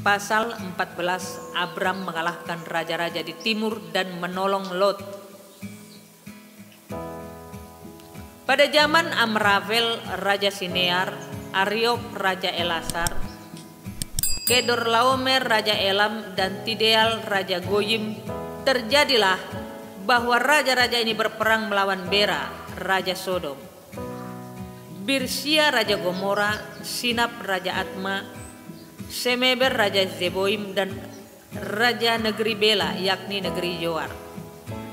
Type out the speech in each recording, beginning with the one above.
Pasal 14, Abram mengalahkan raja-raja di timur dan menolong Lot. Pada zaman Amraphel Raja Sinear, Ariok Raja Elasar, Kedorlaomer Raja Elam, dan Tideal Raja Goyim, terjadilah bahwa raja-raja ini berperang melawan Bera Raja Sodom, Birsia Raja Gomora, Sinab Raja Atma, Semeber Raja Zeboim, dan Raja negeri Bela, yakni negeri Joar.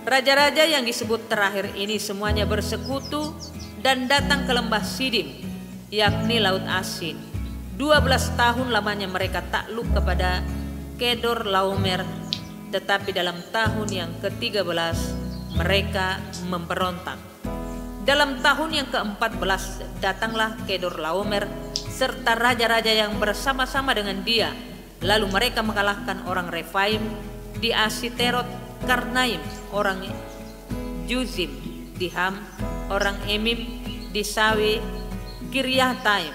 Raja-raja yang disebut terakhir ini semuanya bersekutu dan datang ke lembah Sidim, yakni Laut Asin. 12 tahun lamanya mereka takluk kepada Kedorlaomer, tetapi dalam tahun yang ke-13 mereka memberontak. Dalam tahun yang ke-14 datanglah Kedorlaomer serta raja-raja yang bersama-sama dengan dia. Lalu mereka mengalahkan orang Refaim di Asiterot, Karnaim, orang Juzim di Ham, orang Emim di Sawe, Kiryataim,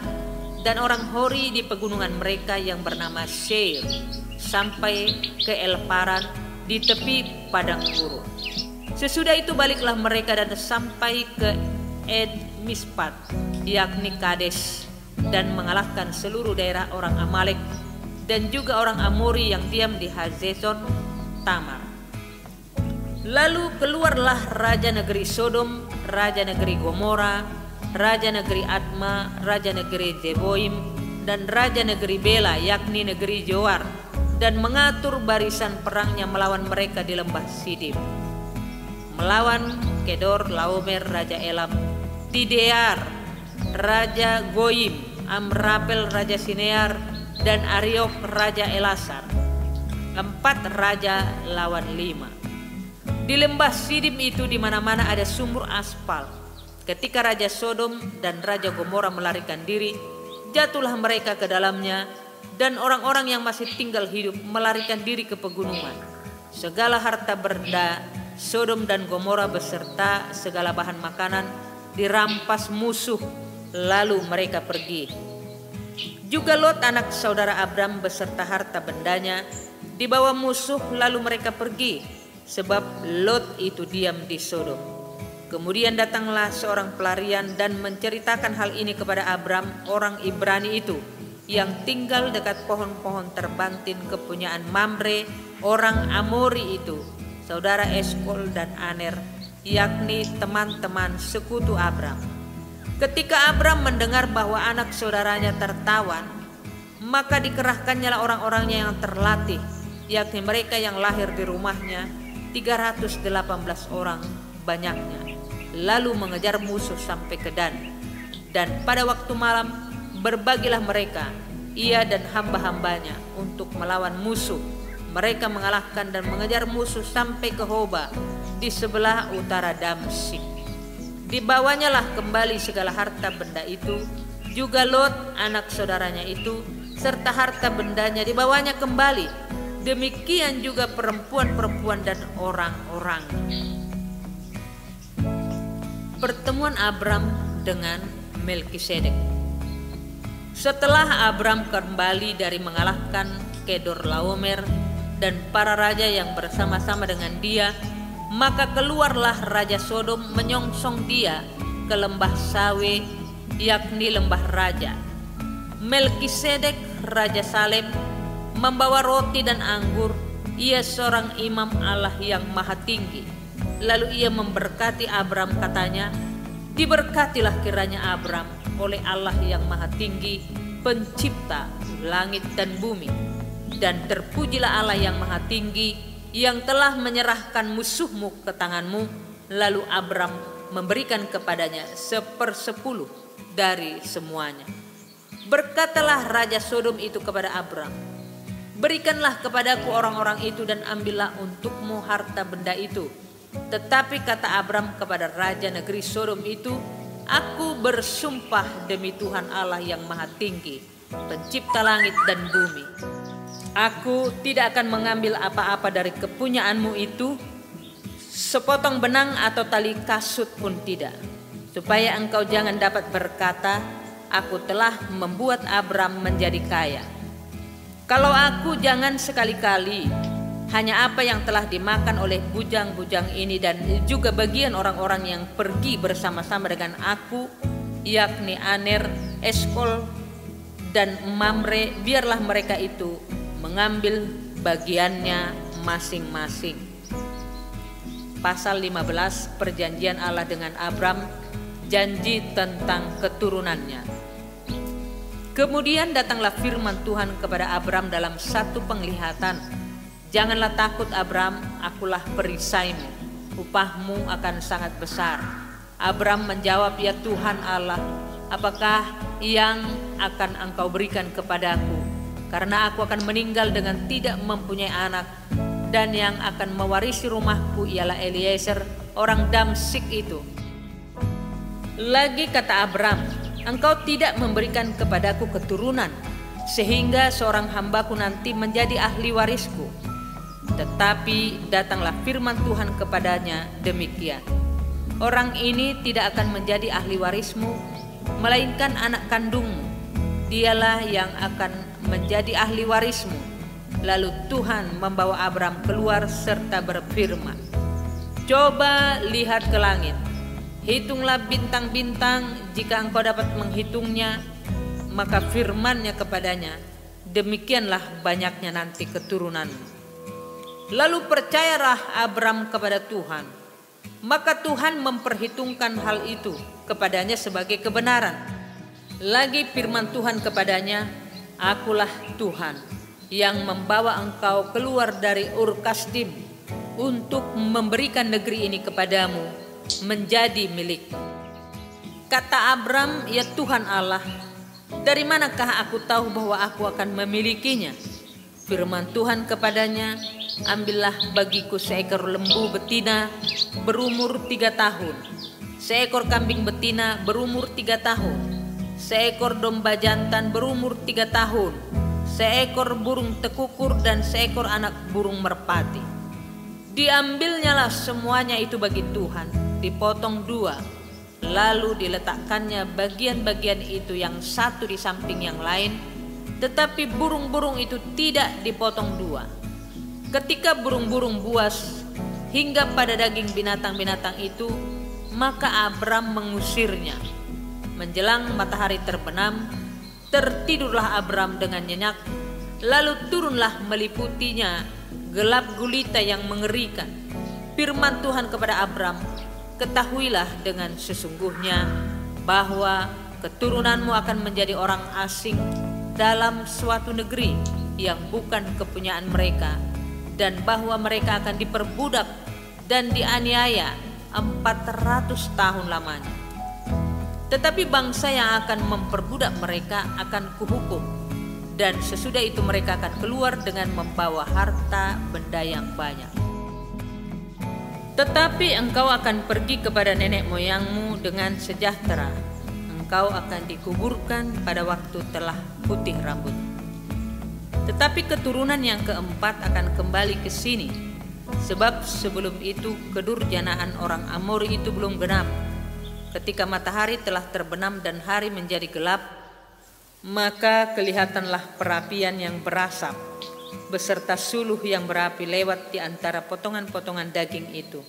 dan orang Hori di pegunungan mereka yang bernama Seir, sampai ke El-Paran di tepi padang gurun. Sesudah itu baliklah mereka dan sampai ke Ed Mispat, yakni Kades, dan mengalahkan seluruh daerah orang Amalek dan juga orang Amori yang diam di Hazezon Tamar. Lalu keluarlah raja negeri Sodom, raja negeri Gomora, raja negeri Atma, raja negeri Zeboim, dan raja negeri Bela, yakni negeri Joar, dan mengatur barisan perangnya melawan mereka di lembah Sidim, melawan Kedorlaomer Raja Elam, Tidear Raja Goyim, Amraphel Raja Sinear, dan Ariok Raja Elasar. 4 raja lawan 5. Di lembah Sidim itu di mana-mana ada sumur aspal. Ketika Raja Sodom dan Raja Gomora melarikan diri, jatuhlah mereka ke dalamnya, dan orang-orang yang masih tinggal hidup melarikan diri ke pegunungan. Segala harta benda Sodom dan Gomora beserta segala bahan makanan dirampas musuh, lalu mereka pergi. Juga Lot anak saudara Abram beserta harta bendanya dibawa musuh, lalu mereka pergi, sebab Lot itu diam di Sodom. Kemudian datanglah seorang pelarian dan menceritakan hal ini kepada Abram, orang Ibrani itu, yang tinggal dekat pohon-pohon terbantin kepunyaan Mamre, orang Amori itu, saudara Eskol dan Aner, yakni teman-teman sekutu Abram. Ketika Abram mendengar bahwa anak saudaranya tertawan, maka dikerahkannya orang-orangnya yang terlatih, yakni mereka yang lahir di rumahnya, 318 orang banyaknya, lalu mengejar musuh sampai ke Dan. Dan pada waktu malam berbagilah mereka, ia dan hamba-hambanya, untuk melawan musuh. Mereka mengalahkan dan mengejar musuh sampai ke Hoba di sebelah utara Damsyik. Dibawanya lah kembali segala harta benda itu, juga Lot anak saudaranya itu serta harta bendanya dibawanya kembali. Demikian juga perempuan-perempuan dan orang-orang. Pertemuan Abram dengan Melkisedek. Setelah Abram kembali dari mengalahkan Kedorlaomer dan para raja yang bersama-sama dengan dia, maka keluarlah Raja Sodom menyongsong dia ke lembah Sawe, yakni lembah raja. Melkisedek Raja Salem membawa roti dan anggur. Ia seorang imam Allah yang maha tinggi. Lalu ia memberkati Abram, katanya, diberkatilah kiranya Abram oleh Allah yang maha tinggi, pencipta langit dan bumi, dan terpujilah Allah yang maha tinggi yang telah menyerahkan musuhmu ke tanganmu. Lalu Abram memberikan kepadanya 1/10 dari semuanya. Berkatalah Raja Sodom itu kepada Abram, berikanlah kepadaku orang-orang itu dan ambillah untukmu harta benda itu. Tetapi kata Abram kepada Raja negeri Sodom itu, aku bersumpah demi Tuhan Allah yang maha tinggi, pencipta langit dan bumi, aku tidak akan mengambil apa-apa dari kepunyaanmu itu, sepotong benang atau tali kasut pun tidak, supaya engkau jangan dapat berkata, aku telah membuat Abram menjadi kaya. Kalau aku jangan sekali-kali hanya apa yang telah dimakan oleh bujang-bujang ini dan juga bagian orang-orang yang pergi bersama-sama dengan aku, yakni Aner, Eskol, dan Mamre, biarlah mereka itu mengambil bagiannya masing-masing. Pasal 15, perjanjian Allah dengan Abram, janji tentang keturunannya. Kemudian datanglah firman Tuhan kepada Abram dalam satu penglihatan. Janganlah takut Abram, akulah perisaimu, upahmu akan sangat besar. Abram menjawab, ya Tuhan Allah, apakah yang akan engkau berikan kepadaku? Karena aku akan meninggal dengan tidak mempunyai anak, dan yang akan mewarisi rumahku ialah Eliezer, orang Damsik itu. Lagi kata Abram, engkau tidak memberikan kepadaku keturunan, sehingga seorang hambaku nanti menjadi ahli warisku. Tetapi datanglah firman Tuhan kepadanya demikian, orang ini tidak akan menjadi ahli warismu, melainkan anak kandungmu, dialah yang akan menjadi ahli warismu. Lalu Tuhan membawa Abram keluar serta berfirman, coba lihat ke langit, hitunglah bintang-bintang, jika engkau dapat menghitungnya. Maka firman-Nya kepadanya, demikianlah banyaknya nanti keturunanmu. Lalu percayalah Abram kepada Tuhan, maka Tuhan memperhitungkan hal itu kepadanya sebagai kebenaran. Lagi firman Tuhan kepadanya, akulah Tuhan yang membawa engkau keluar dari Ur Kasdim untuk memberikan negeri ini kepadamu menjadi milik. Kata Abram, ya Tuhan Allah, dari manakah aku tahu bahwa aku akan memilikinya? Firman Tuhan kepadanya, ambillah bagiku seekor lembu betina berumur 3 tahun, seekor kambing betina berumur 3 tahun, seekor domba jantan berumur 3 tahun, seekor burung tekukur dan seekor anak burung merpati. Diambilnyalah semuanya itu bagi Tuhan, dipotong 2. Lalu diletakkannya bagian-bagian itu yang satu di samping yang lain, tetapi burung-burung itu tidak dipotong 2. Ketika burung-burung buas hingga pada daging binatang-binatang itu, maka Abram mengusirnya. Menjelang matahari terbenam, tertidurlah Abram dengan nyenyak, lalu turunlah meliputinya gelap gulita yang mengerikan. Firman Tuhan kepada Abram, ketahuilah dengan sesungguhnya bahwa keturunanmu akan menjadi orang asing dalam suatu negeri yang bukan kepunyaan mereka, dan bahwa mereka akan diperbudak dan dianiaya 400 tahun lamanya. Tetapi bangsa yang akan memperbudak mereka akan kuhukum, dan sesudah itu mereka akan keluar dengan membawa harta benda yang banyak. Tetapi engkau akan pergi kepada nenek moyangmu dengan sejahtera. Engkau akan dikuburkan pada waktu telah putih rambut. Tetapi keturunan yang keempat akan kembali ke sini, sebab sebelum itu kedurjanaan orang Amori itu belum genap. Ketika matahari telah terbenam dan hari menjadi gelap, maka kelihatanlah perapian yang berasap beserta suluh yang berapi lewat di antara potongan-potongan daging itu.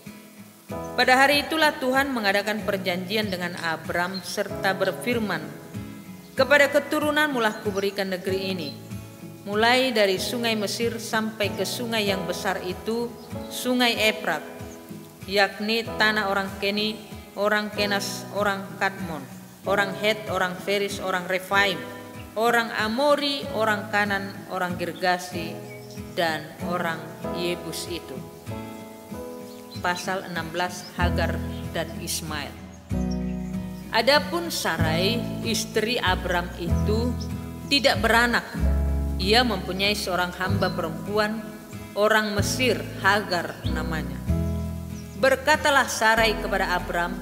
Pada hari itulah Tuhan mengadakan perjanjian dengan Abram serta berfirman, kepada keturunanmu lah kuberikan negeri ini, mulai dari sungai Mesir sampai ke sungai yang besar itu, sungai Efrat, yakni tanah orang Keni, orang Kenas, orang Kadmon, orang Het, orang Feris, orang Refaim, orang Amori, orang Kanan, orang Girgasi, dan orang Yebus itu. Pasal 16, Hagar dan Ismail. Adapun Sarai, istri Abram itu tidak beranak. Ia mempunyai seorang hamba perempuan, orang Mesir, Hagar namanya. Berkatalah Sarai kepada Abram,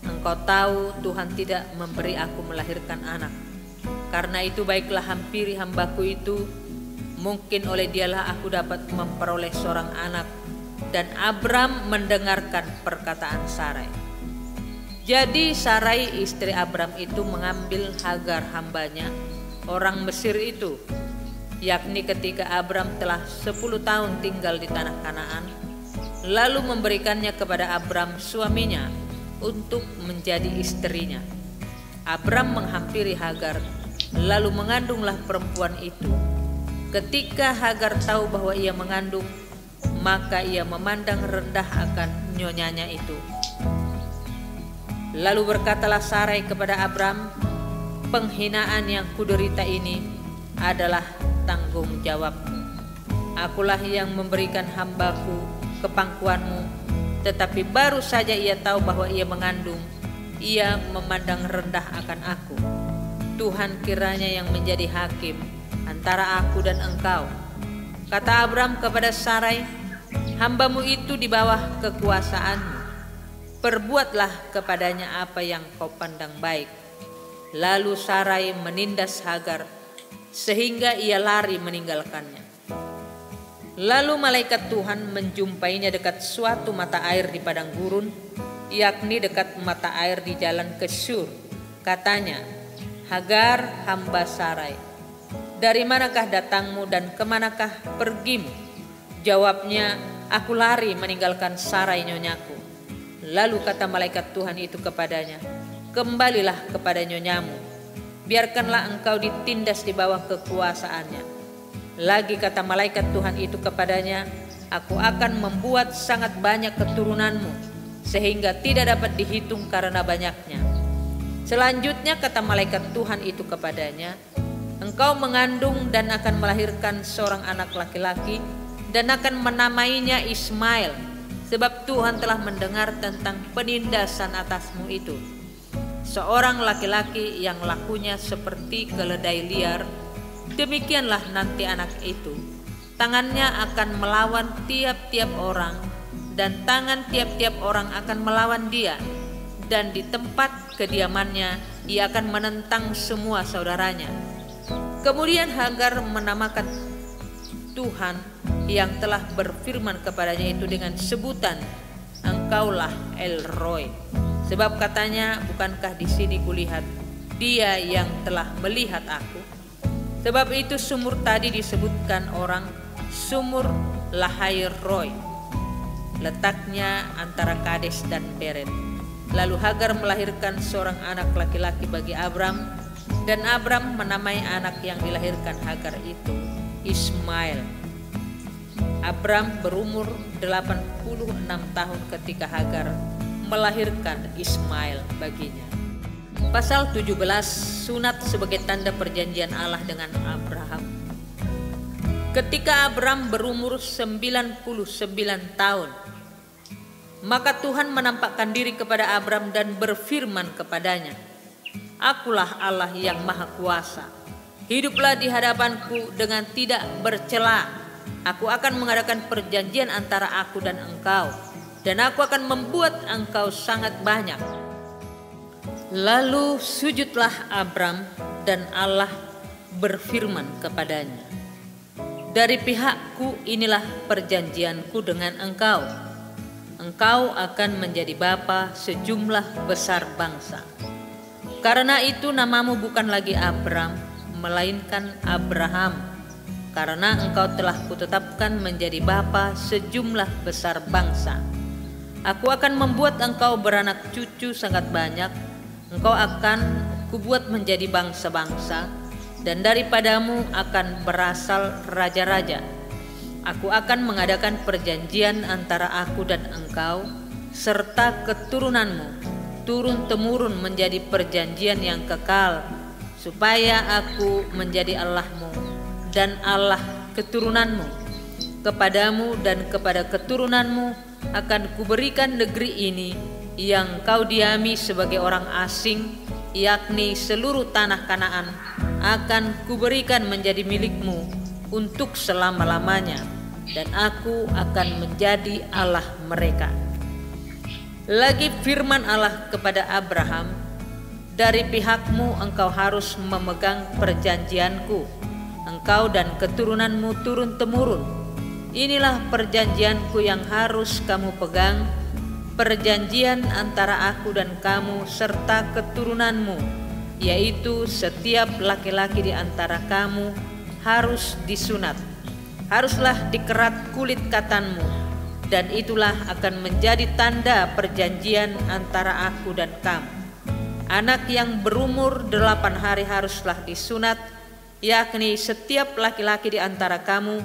engkau tahu Tuhan tidak memberi aku melahirkan anak. Karena itu baiklah hampiri hambaku itu, mungkin oleh dialah aku dapat memperoleh seorang anak. Dan Abram mendengarkan perkataan Sarai. Jadi Sarai istri Abram itu mengambil Hagar hambanya, orang Mesir itu, yakni ketika Abram telah 10 tahun tinggal di tanah Kanaan, lalu memberikannya kepada Abram suaminya untuk menjadi istrinya. Abram menghampiri Hagar, lalu mengandunglah perempuan itu. Ketika Hagar tahu bahwa ia mengandung, maka ia memandang rendah akan nyonyanya itu. Lalu berkatalah Sarai kepada Abram, "Penghinaan yang kuderita ini adalah tanggung jawabmu. Akulah yang memberikan hambaku ke pangkuanmu, tetapi baru saja ia tahu bahwa ia mengandung, ia memandang rendah akan aku. Tuhan kiranya yang menjadi hakim antara aku dan engkau." Kata Abram kepada Sarai, "Hambamu itu di bawah kekuasaanmu. Perbuatlah kepadanya apa yang kau pandang baik." Lalu Sarai menindas Hagar sehingga ia lari meninggalkannya. Lalu malaikat Tuhan menjumpainya dekat suatu mata air di padang gurun, yakni dekat mata air di jalan ke Shur. Katanya, "Hagar, hamba Sarai, dari manakah datangmu dan kemanakah pergimu?" Jawabnya, "Aku lari meninggalkan Sarai nyonyaku." Lalu kata malaikat Tuhan itu kepadanya, "Kembalilah kepada nyonyamu, biarkanlah engkau ditindas di bawah kekuasaannya." Lagi kata malaikat Tuhan itu kepadanya, "Aku akan membuat sangat banyak keturunanmu, sehingga tidak dapat dihitung karena banyaknya." Selanjutnya kata malaikat Tuhan itu kepadanya, "Engkau mengandung dan akan melahirkan seorang anak laki-laki, dan akan menamainya Ismail, sebab Tuhan telah mendengar tentang penindasan atasmu itu. Seorang laki-laki yang lakunya seperti keledai liar, demikianlah nanti anak itu. Tangannya akan melawan tiap-tiap orang, dan tangan tiap-tiap orang akan melawan dia, dan di tempat kediamannya ia akan menentang semua saudaranya." Kemudian Hagar menamakan Tuhan yang telah berfirman kepadanya itu dengan sebutan, "Engkaulah El Roi." Sebab katanya, "Bukankah di sini kulihat Dia yang telah melihat aku?" Sebab itu sumur tadi disebutkan orang Sumur Lahai Roi, letaknya antara Kades dan Beret. Lalu Hagar melahirkan seorang anak laki-laki bagi Abram, dan Abram menamai anak yang dilahirkan Hagar itu Ismail. Abram berumur 86 tahun ketika Hagar melahirkan Ismail baginya. Pasal 17, sunat sebagai tanda perjanjian Allah dengan Abraham. Ketika Abram berumur 99 tahun, maka Tuhan menampakkan diri kepada Abram dan berfirman kepadanya, "Akulah Allah yang Maha Kuasa. Hiduplah di hadapanku dengan tidak bercela. Aku akan mengadakan perjanjian antara aku dan engkau, dan aku akan membuat engkau sangat banyak." Lalu sujudlah Abram, dan Allah berfirman kepadanya, "Dari pihakku inilah perjanjianku dengan engkau. Engkau akan menjadi bapa sejumlah besar bangsa. Karena itu namamu bukan lagi Abram, melainkan Abraham, karena engkau telah kutetapkan menjadi bapa sejumlah besar bangsa. Aku akan membuat engkau beranak cucu sangat banyak. Engkau akan kubuat menjadi bangsa-bangsa, dan daripadamu akan berasal raja-raja. Aku akan mengadakan perjanjian antara aku dan engkau, serta keturunanmu, turun-temurun menjadi perjanjian yang kekal, supaya aku menjadi Allahmu dan Allah keturunanmu. Kepadamu dan kepada keturunanmu akan kuberikan negeri ini yang kau diami sebagai orang asing, yakni seluruh tanah Kanaan, akan kuberikan menjadi milikmu untuk selama-lamanya, dan aku akan menjadi Allah mereka." Lagi firman Allah kepada Abraham, "Dari pihakmu engkau harus memegang perjanjianku, engkau dan keturunanmu turun-temurun. Inilah perjanjianku yang harus kamu pegang, perjanjian antara aku dan kamu serta keturunanmu, yaitu setiap laki-laki di antara kamu harus disunat, haruslah dikerat kulit katanmu, dan itulah akan menjadi tanda perjanjian antara aku dan kamu. Anak yang berumur 8 hari haruslah disunat, yakni setiap laki-laki di antara kamu,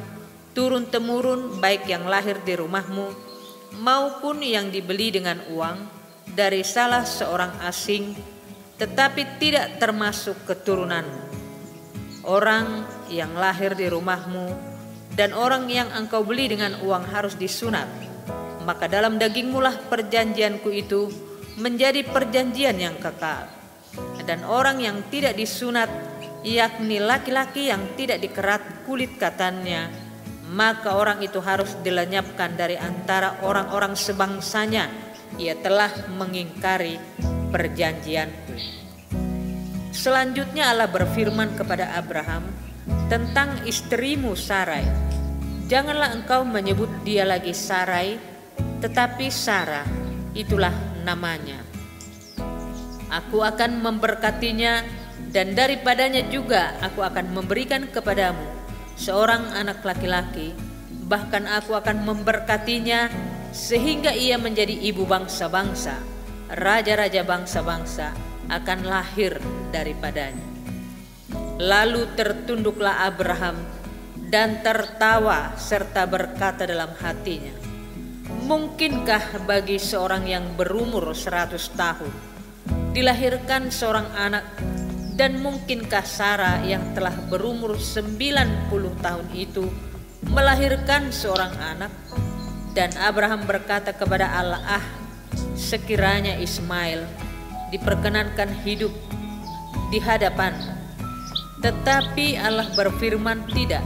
turun-temurun, baik yang lahir di rumahmu maupun yang dibeli dengan uang dari salah seorang asing, tetapi tidak termasuk keturunanmu. Orang yang lahir di rumahmu dan orang yang engkau beli dengan uang harus disunat, maka dalam dagingmu lah perjanjianku itu menjadi perjanjian yang kekal. Dan orang yang tidak disunat, yakni laki-laki yang tidak dikerat kulit katannya, maka orang itu harus dilenyapkan dari antara orang-orang sebangsanya. Ia telah mengingkari perjanjianku. Selanjutnya Allah berfirman kepada Abraham tentang istrimu Sarai. Janganlah engkau menyebut dia lagi Sarai, tetapi Sarah, itulah namanya. Aku akan memberkatinya, dan daripadanya juga aku akan memberikan kepadamu seorang anak laki-laki. Bahkan aku akan memberkatinya sehingga ia menjadi ibu bangsa-bangsa. Raja-raja bangsa-bangsa akan lahir daripadanya. Lalu tertunduklah Abraham dan tertawa serta berkata dalam hatinya, mungkinkah bagi seorang yang berumur 100 tahun dilahirkan seorang anak, dan mungkinkah Sarah yang telah berumur 90 tahun itu melahirkan seorang anak? Dan Abraham berkata kepada Allah, sekiranya Ismail diperkenankan hidup di hadapan. Tetapi Allah berfirman, tidak,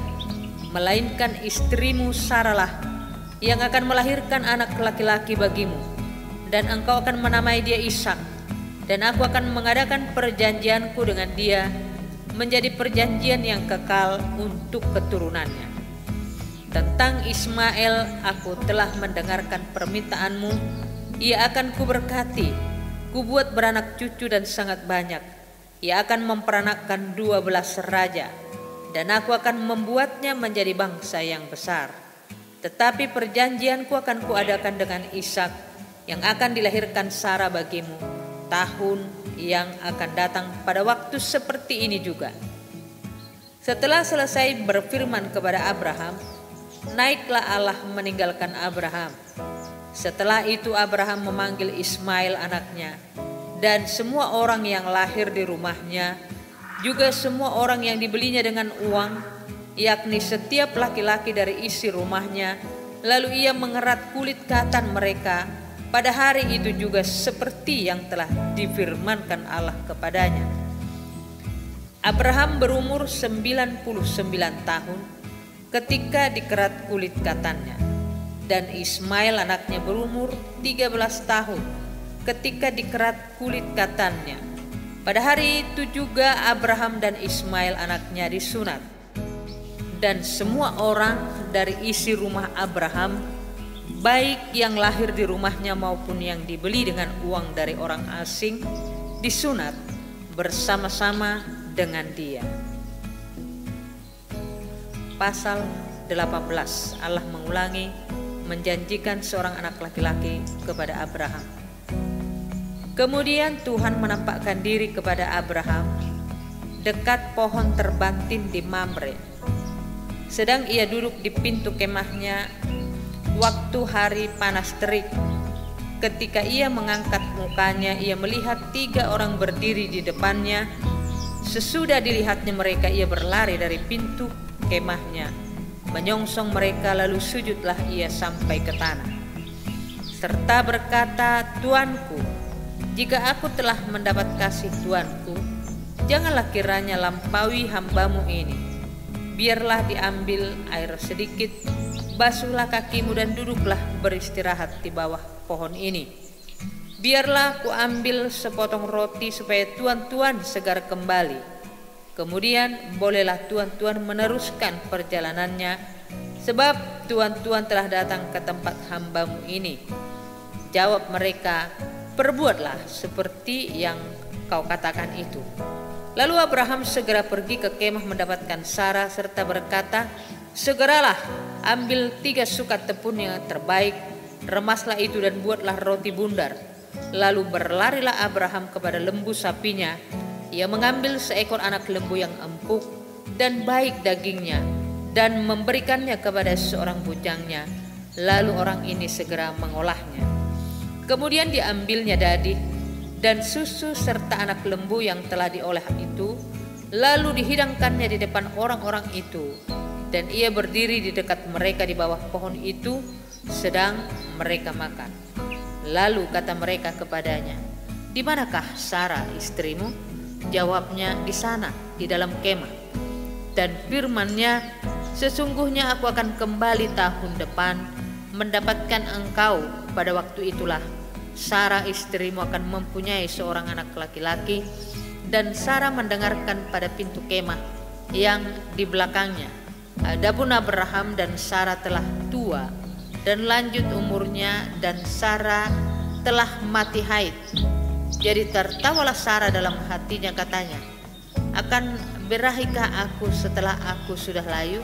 melainkan istrimu Sarahlah yang akan melahirkan anak laki-laki bagimu, dan engkau akan menamai dia Ishak, dan aku akan mengadakan perjanjianku dengan dia menjadi perjanjian yang kekal untuk keturunannya. Tentang Ismail, aku telah mendengarkan permintaanmu, ia akan kuberkati, kubuat beranak cucu dan sangat banyak. Ia akan memperanakkan 12 raja, dan aku akan membuatnya menjadi bangsa yang besar. Tetapi perjanjianku akan kuadakan dengan Ishak yang akan dilahirkan Sarah bagimu tahun yang akan datang pada waktu seperti ini juga. Setelah selesai berfirman kepada Abraham, naiklah Allah meninggalkan Abraham. Setelah itu Abraham memanggil Ismail anaknya dan semua orang yang lahir di rumahnya, juga semua orang yang dibelinya dengan uang, yakni setiap laki-laki dari isi rumahnya. Lalu ia mengerat kulit katan mereka pada hari itu juga seperti yang telah difirmankan Allah kepadanya. Abraham berumur 99 tahun ketika dikerat kulit katannya, dan Ismail anaknya berumur 13 tahun ketika dikerat kulit katannya. Pada hari itu juga Abraham dan Ismail anaknya disunat. Dan semua orang dari isi rumah Abraham, baik yang lahir di rumahnya maupun yang dibeli dengan uang dari orang asing, disunat bersama-sama dengan dia. Pasal 18, Allah mengulangi menjanjikan seorang anak laki-laki kepada Abraham. Kemudian Tuhan menampakkan diri kepada Abraham dekat pohon terbantin di Mamre. Sedang ia duduk di pintu kemahnya waktu hari panas terik. Ketika ia mengangkat mukanya, ia melihat 3 orang berdiri di depannya. Sesudah dilihatnya mereka, ia berlari dari pintu kemahnya, menyongsong mereka, lalu sujudlah ia sampai ke tanah, serta berkata, Tuanku, jika aku telah mendapat kasih Tuanku, janganlah kiranya lampaui hambamu ini. Biarlah diambil air sedikit, basuhlah kakimu dan duduklah beristirahat di bawah pohon ini. Biarlah ku ambil sepotong roti supaya tuan-tuan segar kembali. Kemudian bolehlah tuan-tuan meneruskan perjalanannya, sebab tuan-tuan telah datang ke tempat hambamu ini. Jawab mereka, perbuatlah seperti yang kau katakan itu. Lalu Abraham segera pergi ke kemah mendapatkan Sarah serta berkata, "Segeralah ambil 3 sukat tepung yang terbaik, remaslah itu dan buatlah roti bundar." Lalu berlarilah Abraham kepada lembu sapinya. Ia mengambil seekor anak lembu yang empuk dan baik dagingnya dan memberikannya kepada seorang bujangnya. Lalu orang ini segera mengolahnya. Kemudian diambilnya dadi dan susu serta anak lembu yang telah diolah itu, lalu dihidangkannya di depan orang-orang itu. Dan ia berdiri di dekat mereka di bawah pohon itu, sedang mereka makan. Lalu kata mereka kepadanya, "Di manakah Sarah istrimu?" Jawabnya, "Di sana, di dalam kemah." Dan firman-Nya, "Sesungguhnya aku akan kembali tahun depan mendapatkan engkau. Pada waktu itulah Sarah istrimu akan mempunyai seorang anak laki-laki." Dan Sarah mendengarkan pada pintu kemah yang di belakangnya. Adapun Abraham dan Sarah telah tua dan lanjut umurnya, dan Sarah telah mati haid. Jadi tertawalah Sarah dalam hatinya, katanya, "Akan berahikah aku setelah aku sudah layu,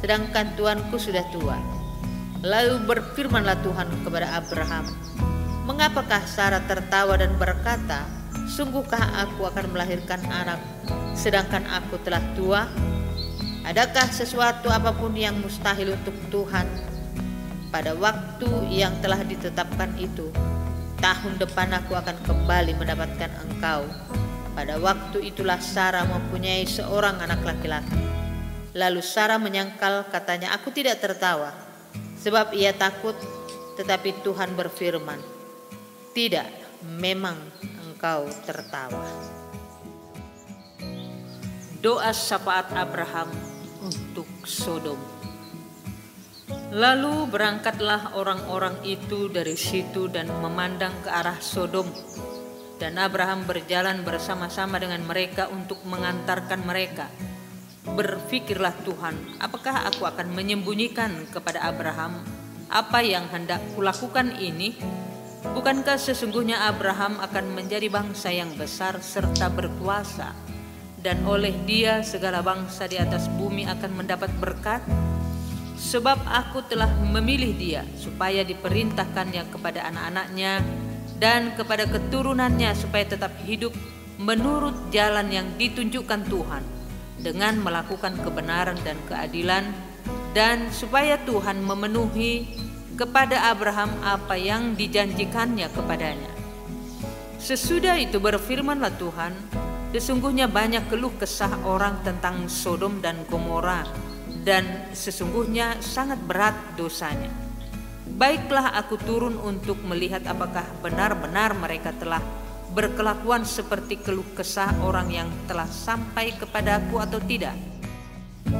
sedangkan tuanku sudah tua?" Lalu berfirmanlah Tuhan kepada Abraham, "Mengapakah Sarah tertawa dan berkata, sungguhkah aku akan melahirkan anak sedangkan aku telah tua? Adakah sesuatu apapun yang mustahil untuk Tuhan? Pada waktu yang telah ditetapkan itu, tahun depan aku akan kembali mendapatkan engkau." Pada waktu itulah Sarah mempunyai seorang anak laki-laki. Lalu Sarah menyangkal, katanya, "Aku tidak tertawa." Sebab ia takut, tetapi Tuhan berfirman, "Tidak, memang engkau tertawa." Doa syafaat Abraham untuk Sodom. Lalu berangkatlah orang-orang itu dari situ dan memandang ke arah Sodom. Dan Abraham berjalan bersama-sama dengan mereka untuk mengantarkan mereka. Berfikirlah Tuhan, apakah aku akan menyembunyikan kepada Abraham apa yang hendak kulakukan ini? Bukankah sesungguhnya Abraham akan menjadi bangsa yang besar serta berkuasa, dan oleh dia segala bangsa di atas bumi akan mendapat berkat? Sebab aku telah memilih dia supaya diperintahkannya kepada anak-anaknya dan kepada keturunannya, supaya tetap hidup menurut jalan yang ditunjukkan Tuhan, dengan melakukan kebenaran dan keadilan, dan supaya Tuhan memenuhi kepada Abraham apa yang dijanjikannya kepadanya. Sesudah itu berfirmanlah Tuhan, "Sesungguhnya banyak keluh kesah orang tentang Sodom dan Gomora, dan sesungguhnya sangat berat dosanya. Baiklah aku turun untuk melihat apakah benar-benar mereka telah berkelakuan seperti keluh kesah orang yang telah sampai kepadaku atau tidak.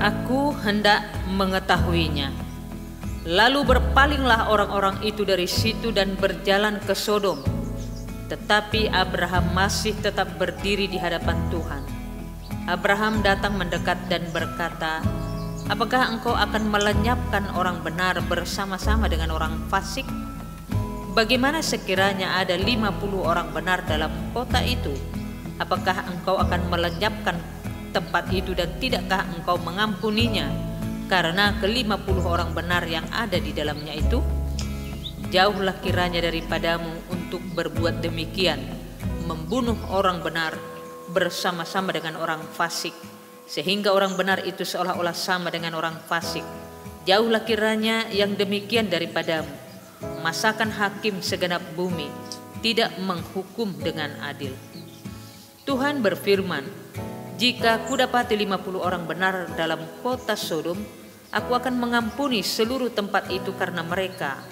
Aku hendak mengetahuinya." Lalu berpalinglah orang-orang itu dari situ dan berjalan ke Sodom. Tetapi Abraham masih tetap berdiri di hadapan Tuhan. Abraham datang mendekat dan berkata, "Apakah engkau akan melenyapkan orang benar bersama-sama dengan orang fasik? Bagaimana sekiranya ada 50 orang benar dalam kota itu? Apakah engkau akan melenyapkan tempat itu dan tidakkah engkau mengampuninya karena ke-50 orang benar yang ada di dalamnya itu? Jauhlah kiranya daripadamu untuk berbuat demikian, membunuh orang benar bersama-sama dengan orang fasik, sehingga orang benar itu seolah-olah sama dengan orang fasik. Jauhlah kiranya yang demikian daripadamu. Masakan hakim segenap bumi tidak menghukum dengan adil." Tuhan berfirman, "Jika kudapati 50 orang benar dalam kota Sodom, aku akan mengampuni seluruh tempat itu karena mereka."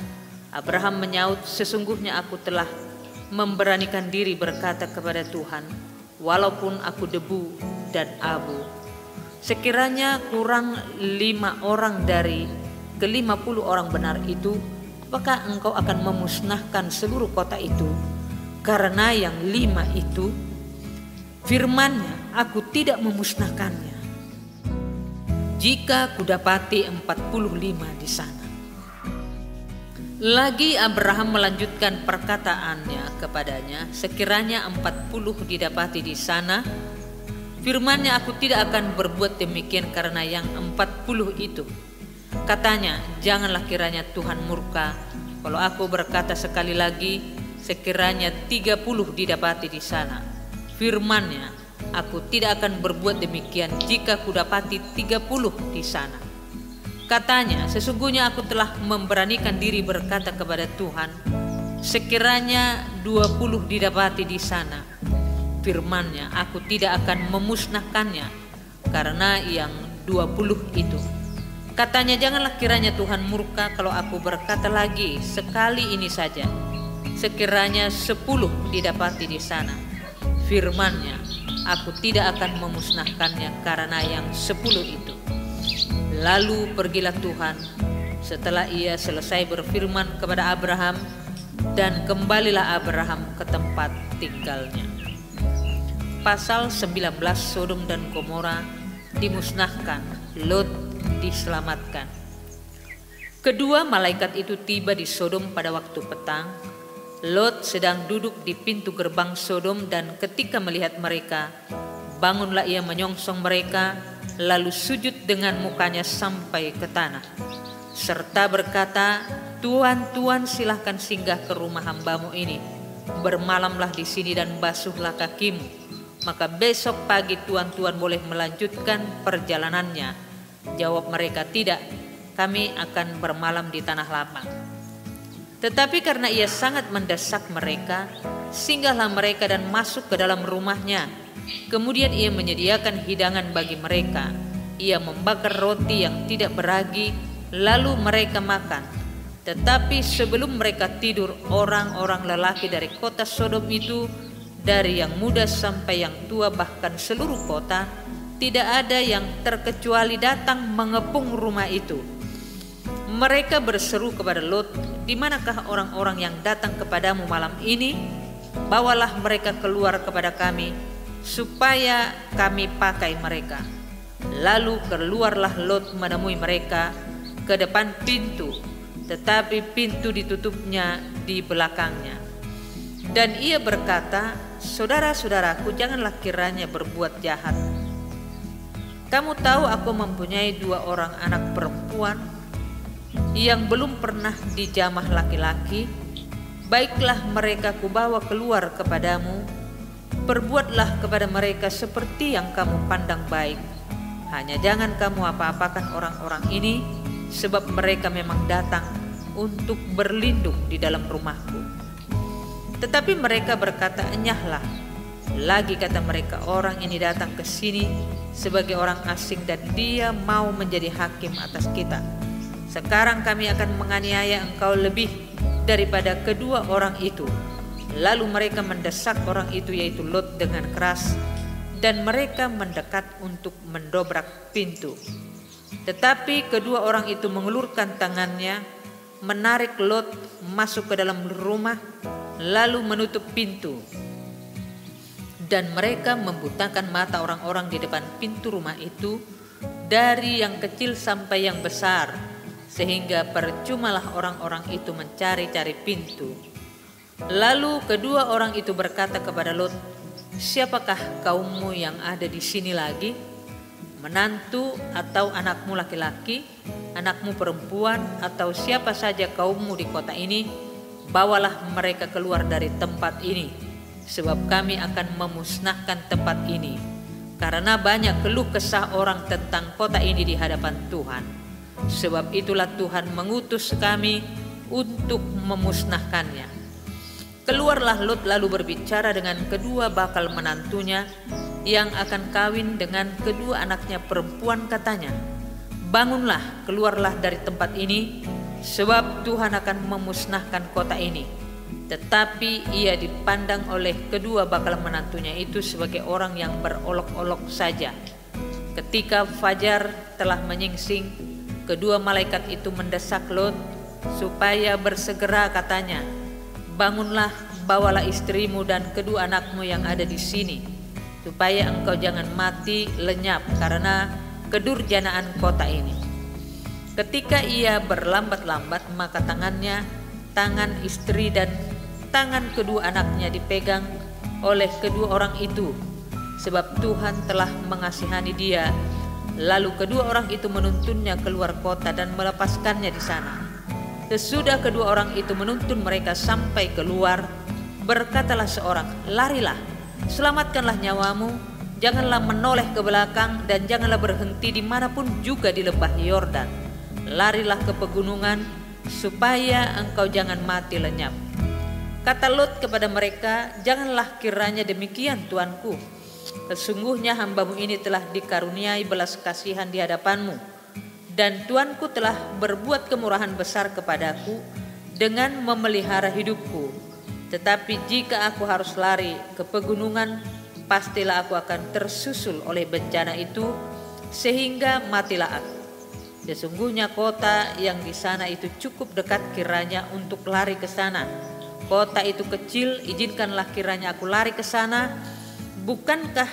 Abraham menyaut, "Sesungguhnya aku telah memberanikan diri berkata kepada Tuhan, walaupun aku debu dan abu. Sekiranya kurang 5 orang dari ke-50 orang benar itu, apakah engkau akan memusnahkan seluruh kota itu? Karena yang 5 itu, firman-Nya, aku tidak memusnahkannya. Jika kudapati 45 di sana." Lagi Abraham melanjutkan perkataannya kepadanya, "Sekiranya 40 didapati di sana, Firman-Nya, aku tidak akan berbuat demikian karena yang 40 itu. Katanya, janganlah kiranya Tuhan murka kalau aku berkata sekali lagi, sekiranya 30 didapati di sana. Firman-Nya, aku tidak akan berbuat demikian jika kudapati 30 di sana. Katanya, sesungguhnya aku telah memberanikan diri berkata kepada Tuhan, sekiranya 20 didapati di sana. Firman-Nya, aku tidak akan memusnahkannya karena yang 20 itu. Katanya, janganlah kiranya Tuhan murka kalau aku berkata lagi sekali ini saja, sekiranya 10 didapati di sana. Firman-Nya, aku tidak akan memusnahkannya karena yang 10 itu. Lalu pergilah Tuhan setelah ia selesai berfirman kepada Abraham, dan kembalilah Abraham ke tempat tinggalnya. Pasal 19, Sodom dan Gomora dimusnahkan, Lot diselamatkan. Kedua malaikat itu tiba di Sodom pada waktu petang. Lot sedang duduk di pintu gerbang Sodom, dan ketika melihat mereka, bangunlah ia menyongsong mereka, lalu sujud dengan mukanya sampai ke tanah, serta berkata, Tuan, Tuan, silahkan singgah ke rumah hambamu ini, bermalamlah di sini dan basuhlah kakimu, maka besok pagi Tuan boleh melanjutkan perjalanannya. Jawab mereka, tidak, kami akan bermalam di tanah lapang. Tetapi karena ia sangat mendesak mereka, singgahlah mereka dan masuk ke dalam rumahnya. Kemudian ia menyediakan hidangan bagi mereka. Ia membakar roti yang tidak beragi, lalu mereka makan. Tetapi sebelum mereka tidur, orang-orang lelaki dari kota Sodom itu, dari yang muda sampai yang tua, bahkan seluruh kota, tidak ada yang terkecuali datang mengepung rumah itu. Mereka berseru kepada Lot, di manakah orang-orang yang datang kepadamu malam ini? Bawalah mereka keluar kepada kami, supaya kami pakai mereka. Lalu keluarlah Lot menemui mereka ke depan pintu, tetapi pintu ditutupnya di belakangnya. Dan ia berkata, saudara-saudaraku, janganlah kiranya berbuat jahat. Kamu tahu aku mempunyai 2 orang anak perempuan yang belum pernah dijamah laki-laki. Baiklah, mereka kubawa keluar kepadamu. Perbuatlah kepada mereka seperti yang kamu pandang baik. Hanya jangan kamu apa-apakan orang-orang ini, sebab mereka memang datang untuk berlindung di dalam rumahku. Tetapi mereka berkata, enyahlah. Lagi kata mereka, orang ini datang ke sini sebagai orang asing dan dia mau menjadi hakim atas kita. Sekarang kami akan menganiaya engkau lebih daripada kedua orang itu. Lalu mereka mendesak orang itu, yaitu Lot, dengan keras, dan mereka mendekat untuk mendobrak pintu. Tetapi kedua orang itu mengulurkan tangannya, menarik Lot masuk ke dalam rumah, lalu menutup pintu. Dan mereka membutakan mata orang-orang di depan pintu rumah itu, dari yang kecil sampai yang besar, sehingga percumalah orang-orang itu mencari-cari pintu. Lalu kedua orang itu berkata kepada Lot, siapakah kaummu yang ada di sini lagi? Menantu atau anakmu laki-laki, anakmu perempuan, atau siapa saja kaummu di kota ini? Bawalah mereka keluar dari tempat ini, sebab kami akan memusnahkan tempat ini, karena banyak keluh kesah orang tentang kota ini di hadapan Tuhan. Sebab itulah Tuhan mengutus kami untuk memusnahkannya. Keluarlah Lot lalu berbicara dengan kedua bakal menantunya yang akan kawin dengan kedua anaknya perempuan. Katanya, bangunlah, keluarlah dari tempat ini, sebab Tuhan akan memusnahkan kota ini. Tetapi ia dipandang oleh kedua bakal menantunya itu sebagai orang yang berolok-olok saja. Ketika fajar telah menyingsing, kedua malaikat itu mendesak Lot supaya bersegera. Katanya, bangunlah, bawalah istrimu dan kedua anakmu yang ada di sini, supaya engkau jangan mati lenyap karena kedurjanaan kota ini. Ketika ia berlambat-lambat, maka tangannya, tangan istri dan tangan kedua anaknya dipegang oleh kedua orang itu, sebab Tuhan telah mengasihani dia. Lalu kedua orang itu menuntunnya keluar kota dan melepaskannya di sana. Sesudah kedua orang itu menuntun mereka sampai keluar, berkatalah seorang, "Larilah, selamatkanlah nyawamu, janganlah menoleh ke belakang dan janganlah berhenti dimanapun juga di lembah Yordan. Larilah ke pegunungan supaya engkau jangan mati lenyap." Kata Lot kepada mereka, "Janganlah kiranya demikian, tuanku. Sesungguhnya hambamu ini telah dikaruniai belas kasihan di hadapanmu, dan tuanku telah berbuat kemurahan besar kepadaku dengan memelihara hidupku. Tetapi jika aku harus lari ke pegunungan, pastilah aku akan tersusul oleh bencana itu, sehingga matilah aku. Sesungguhnya kota yang di sana itu cukup dekat kiranya untuk lari ke sana. Kota itu kecil, izinkanlah kiranya aku lari ke sana. Bukankah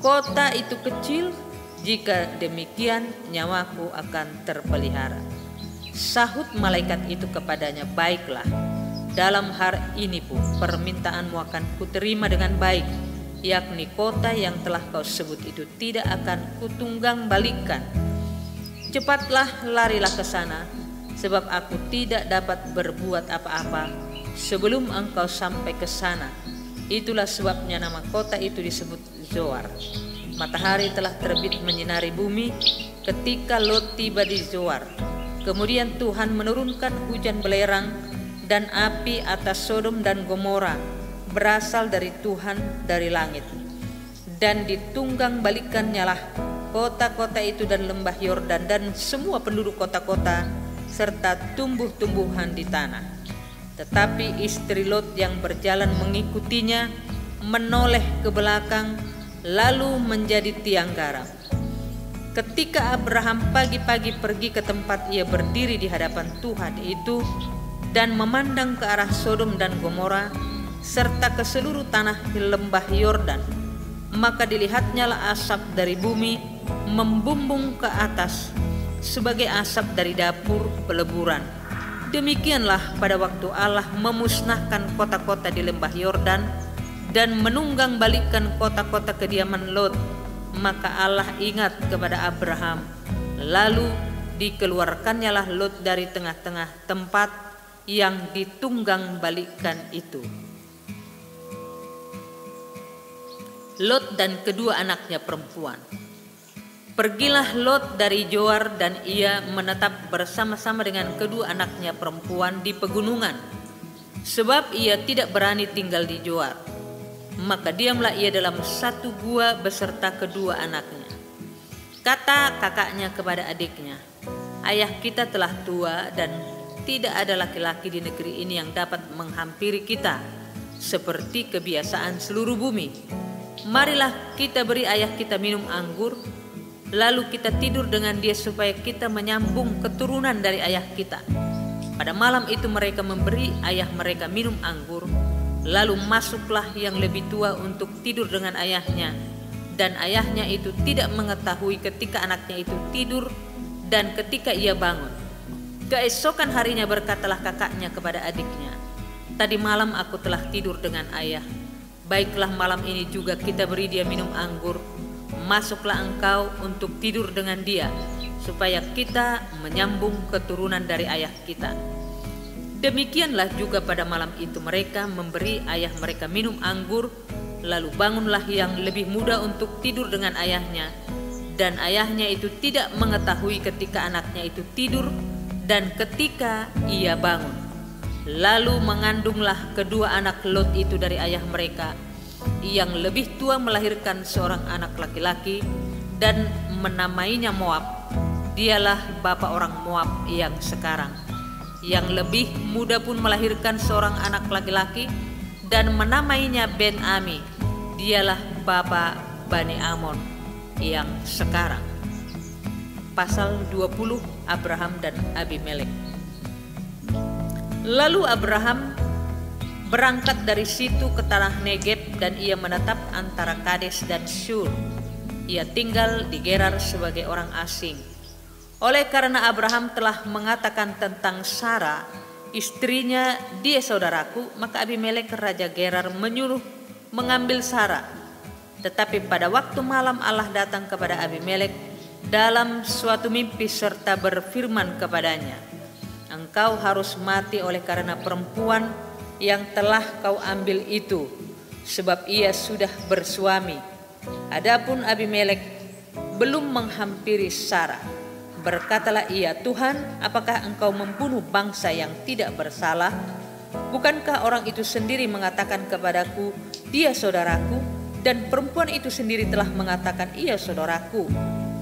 kota itu kecil? Jika demikian nyawaku akan terpelihara." Sahut malaikat itu kepadanya, "Baiklah, dalam hari ini pun permintaanmu akan kuterima dengan baik, yakni kota yang telah kau sebut itu tidak akan kutunggang balikan. Cepatlah larilah ke sana, sebab aku tidak dapat berbuat apa-apa sebelum engkau sampai ke sana." Itulah sebabnya nama kota itu disebut Zoar. Matahari telah terbit menyinari bumi ketika Lot tiba di Zoar. Kemudian Tuhan menurunkan hujan belerang dan api atas Sodom dan Gomora, berasal dari Tuhan dari langit. Dan ditunggang balikannya lah kota-kota itu dan lembah Yordan dan semua penduduk kota-kota serta tumbuh-tumbuhan di tanah. Tetapi istri Lot yang berjalan mengikutinya menoleh ke belakang lalu menjadi tiang garam. Ketika Abraham pagi-pagi pergi ke tempat ia berdiri di hadapan Tuhan itu dan memandang ke arah Sodom dan Gomora serta ke seluruh tanah di lembah Yordan, maka dilihatnya lah asap dari bumi membumbung ke atas sebagai asap dari dapur peleburan. Demikianlah pada waktu Allah memusnahkan kota-kota di lembah Yordan dan menunggang balikkan kota-kota kediaman Lot, maka Allah ingat kepada Abraham. Lalu dikeluarkannya lah Lot dari tengah-tengah tempat yang ditunggang balikkan itu. Lot dan kedua anaknya perempuan. Pergilah Lot dari Zoar dan ia menetap bersama-sama dengan kedua anaknya perempuan di pegunungan, sebab ia tidak berani tinggal di Zoar. Maka diamlah ia dalam satu gua beserta kedua anaknya. Kata kakaknya kepada adiknya, "Ayah kita telah tua dan tidak ada laki-laki di negeri ini yang dapat menghampiri kita seperti kebiasaan seluruh bumi. Marilah kita beri ayah kita minum anggur, lalu kita tidur dengan dia supaya kita menyambung keturunan dari ayah kita." Pada malam itu mereka memberi ayah mereka minum anggur. Lalu masuklah yang lebih tua untuk tidur dengan ayahnya, dan ayahnya itu tidak mengetahui ketika anaknya itu tidur dan ketika ia bangun. Keesokan harinya berkatalah kakaknya kepada adiknya, "Tadi malam aku telah tidur dengan ayah. Baiklah, malam ini juga kita beri dia minum anggur. Masuklah engkau untuk tidur dengan dia, supaya kita menyambung keturunan dari ayah kita." Demikianlah juga pada malam itu mereka memberi ayah mereka minum anggur. Lalu bangunlah yang lebih muda untuk tidur dengan ayahnya, dan ayahnya itu tidak mengetahui ketika anaknya itu tidur dan ketika ia bangun. Lalu mengandunglah kedua anak Lot itu dari ayah mereka. Yang lebih tua melahirkan seorang anak laki-laki dan menamainya Moab. Dialah bapa orang Moab yang sekarang. Yang lebih muda pun melahirkan seorang anak laki-laki dan menamainya Ben-Ami. Dialah bapa Bani Amon yang sekarang. Pasal 20, Abraham dan Abimelek. Lalu Abraham berangkat dari situ ke tanah Negeb dan ia menetap antara Kades dan Shur. Ia tinggal di Gerar sebagai orang asing. Oleh karena Abraham telah mengatakan tentang Sara, istrinya, "Dia saudaraku," maka Abimelek raja Gerar menyuruh mengambil Sara. Tetapi pada waktu malam Allah datang kepada Abimelek dalam suatu mimpi serta berfirman kepadanya, "Engkau harus mati oleh karena perempuan yang telah kau ambil itu, sebab ia sudah bersuami." Adapun Abimelek belum menghampiri Sarah. Berkatalah ia, "Tuhan, apakah engkau membunuh bangsa yang tidak bersalah? Bukankah orang itu sendiri mengatakan kepadaku, 'Dia saudaraku,' dan perempuan itu sendiri telah mengatakan, 'Ia saudaraku.'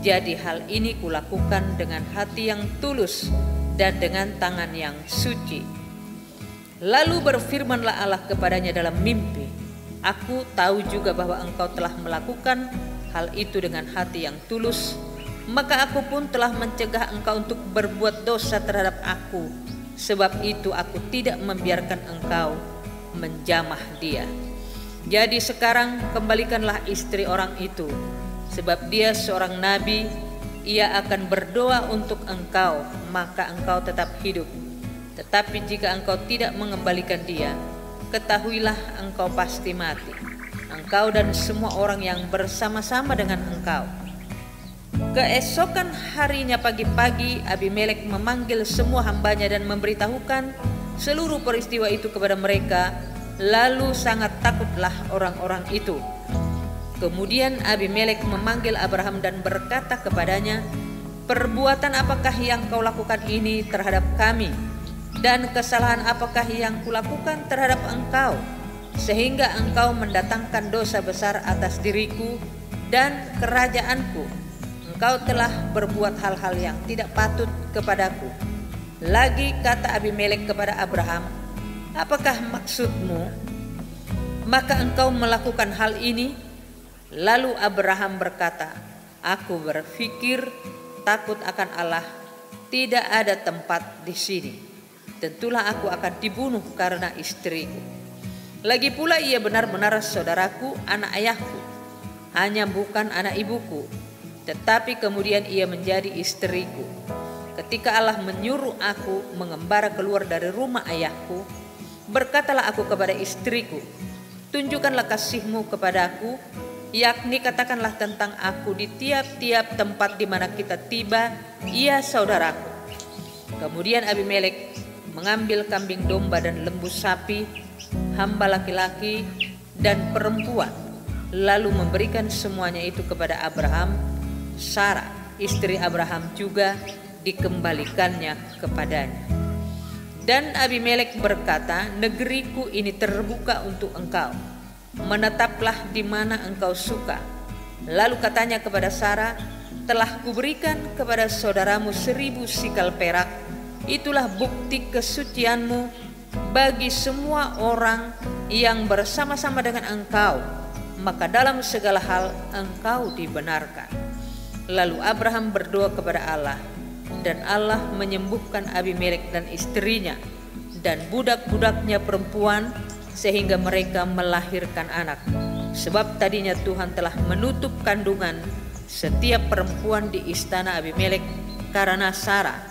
Jadi hal ini kulakukan dengan hati yang tulus dan dengan tangan yang suci." Lalu berfirmanlah Allah kepadanya dalam mimpi, "Aku tahu juga bahwa engkau telah melakukan hal itu dengan hati yang tulus, maka aku pun telah mencegah engkau untuk berbuat dosa terhadap aku. Sebab itu aku tidak membiarkan engkau menjamah dia. Jadi sekarang kembalikanlah istri orang itu, sebab dia seorang nabi, ia akan berdoa untuk engkau, maka engkau tetap hidup. Tetapi jika engkau tidak mengembalikan dia, ketahuilah engkau pasti mati, engkau dan semua orang yang bersama-sama dengan engkau." Keesokan harinya pagi-pagi Abimelek memanggil semua hambanya dan memberitahukan seluruh peristiwa itu kepada mereka. Lalu sangat takutlah orang-orang itu. Kemudian Abimelek memanggil Abraham dan berkata kepadanya, "Perbuatan apakah yang kau lakukan ini terhadap kami? Dan kesalahan apakah yang kulakukan terhadap engkau, sehingga engkau mendatangkan dosa besar atas diriku dan kerajaanku? Engkau telah berbuat hal-hal yang tidak patut kepadaku." Lagi kata Abimelek kepada Abraham, "Apakah maksudmu? Maka engkau melakukan hal ini?" Lalu Abraham berkata, "Aku berpikir takut akan Allah, tidak ada tempat di sini. Tentulah aku akan dibunuh karena istriku. Lagi pula ia benar-benar saudaraku, anak ayahku, hanya bukan anak ibuku. Tetapi kemudian ia menjadi istriku. Ketika Allah menyuruh aku mengembara keluar dari rumah ayahku, berkatalah aku kepada istriku, 'Tunjukkanlah kasihmu kepadaku, yakni katakanlah tentang aku di tiap-tiap tempat di mana kita tiba, ia saudaraku.' Kemudian Abimelek mengambil kambing domba dan lembu sapi, hamba laki-laki dan perempuan, lalu memberikan semuanya itu kepada Abraham. Sarah, istri Abraham juga dikembalikannya kepadanya. Dan Abimelek berkata, "Negeriku ini terbuka untuk engkau, menetaplah di mana engkau suka." Lalu katanya kepada Sarah, "Telah kuberikan kepada saudaramu 1000 sikal perak, itulah bukti kesucianmu bagi semua orang yang bersama-sama dengan engkau, maka dalam segala hal engkau dibenarkan." Lalu Abraham berdoa kepada Allah, dan Allah menyembuhkan Abimelek dan istrinya dan budak-budaknya perempuan, sehingga mereka melahirkan anak. Sebab tadinya Tuhan telah menutup kandungan setiap perempuan di istana Abimelek karena Sarah,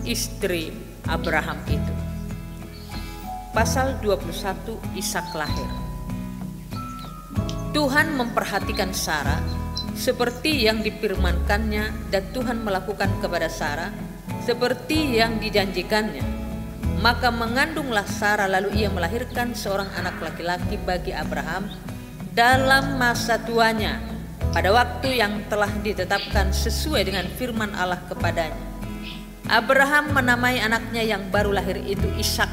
istri Abraham itu. Pasal 21, Ishak lahir. Tuhan memperhatikan Sarah seperti yang difirmankannya, dan Tuhan melakukan kepada Sarah seperti yang dijanjikannya. Maka mengandunglah Sarah, lalu ia melahirkan seorang anak laki-laki bagi Abraham dalam masa tuanya, pada waktu yang telah ditetapkan sesuai dengan firman Allah kepadanya. Abraham menamai anaknya yang baru lahir itu Ishak,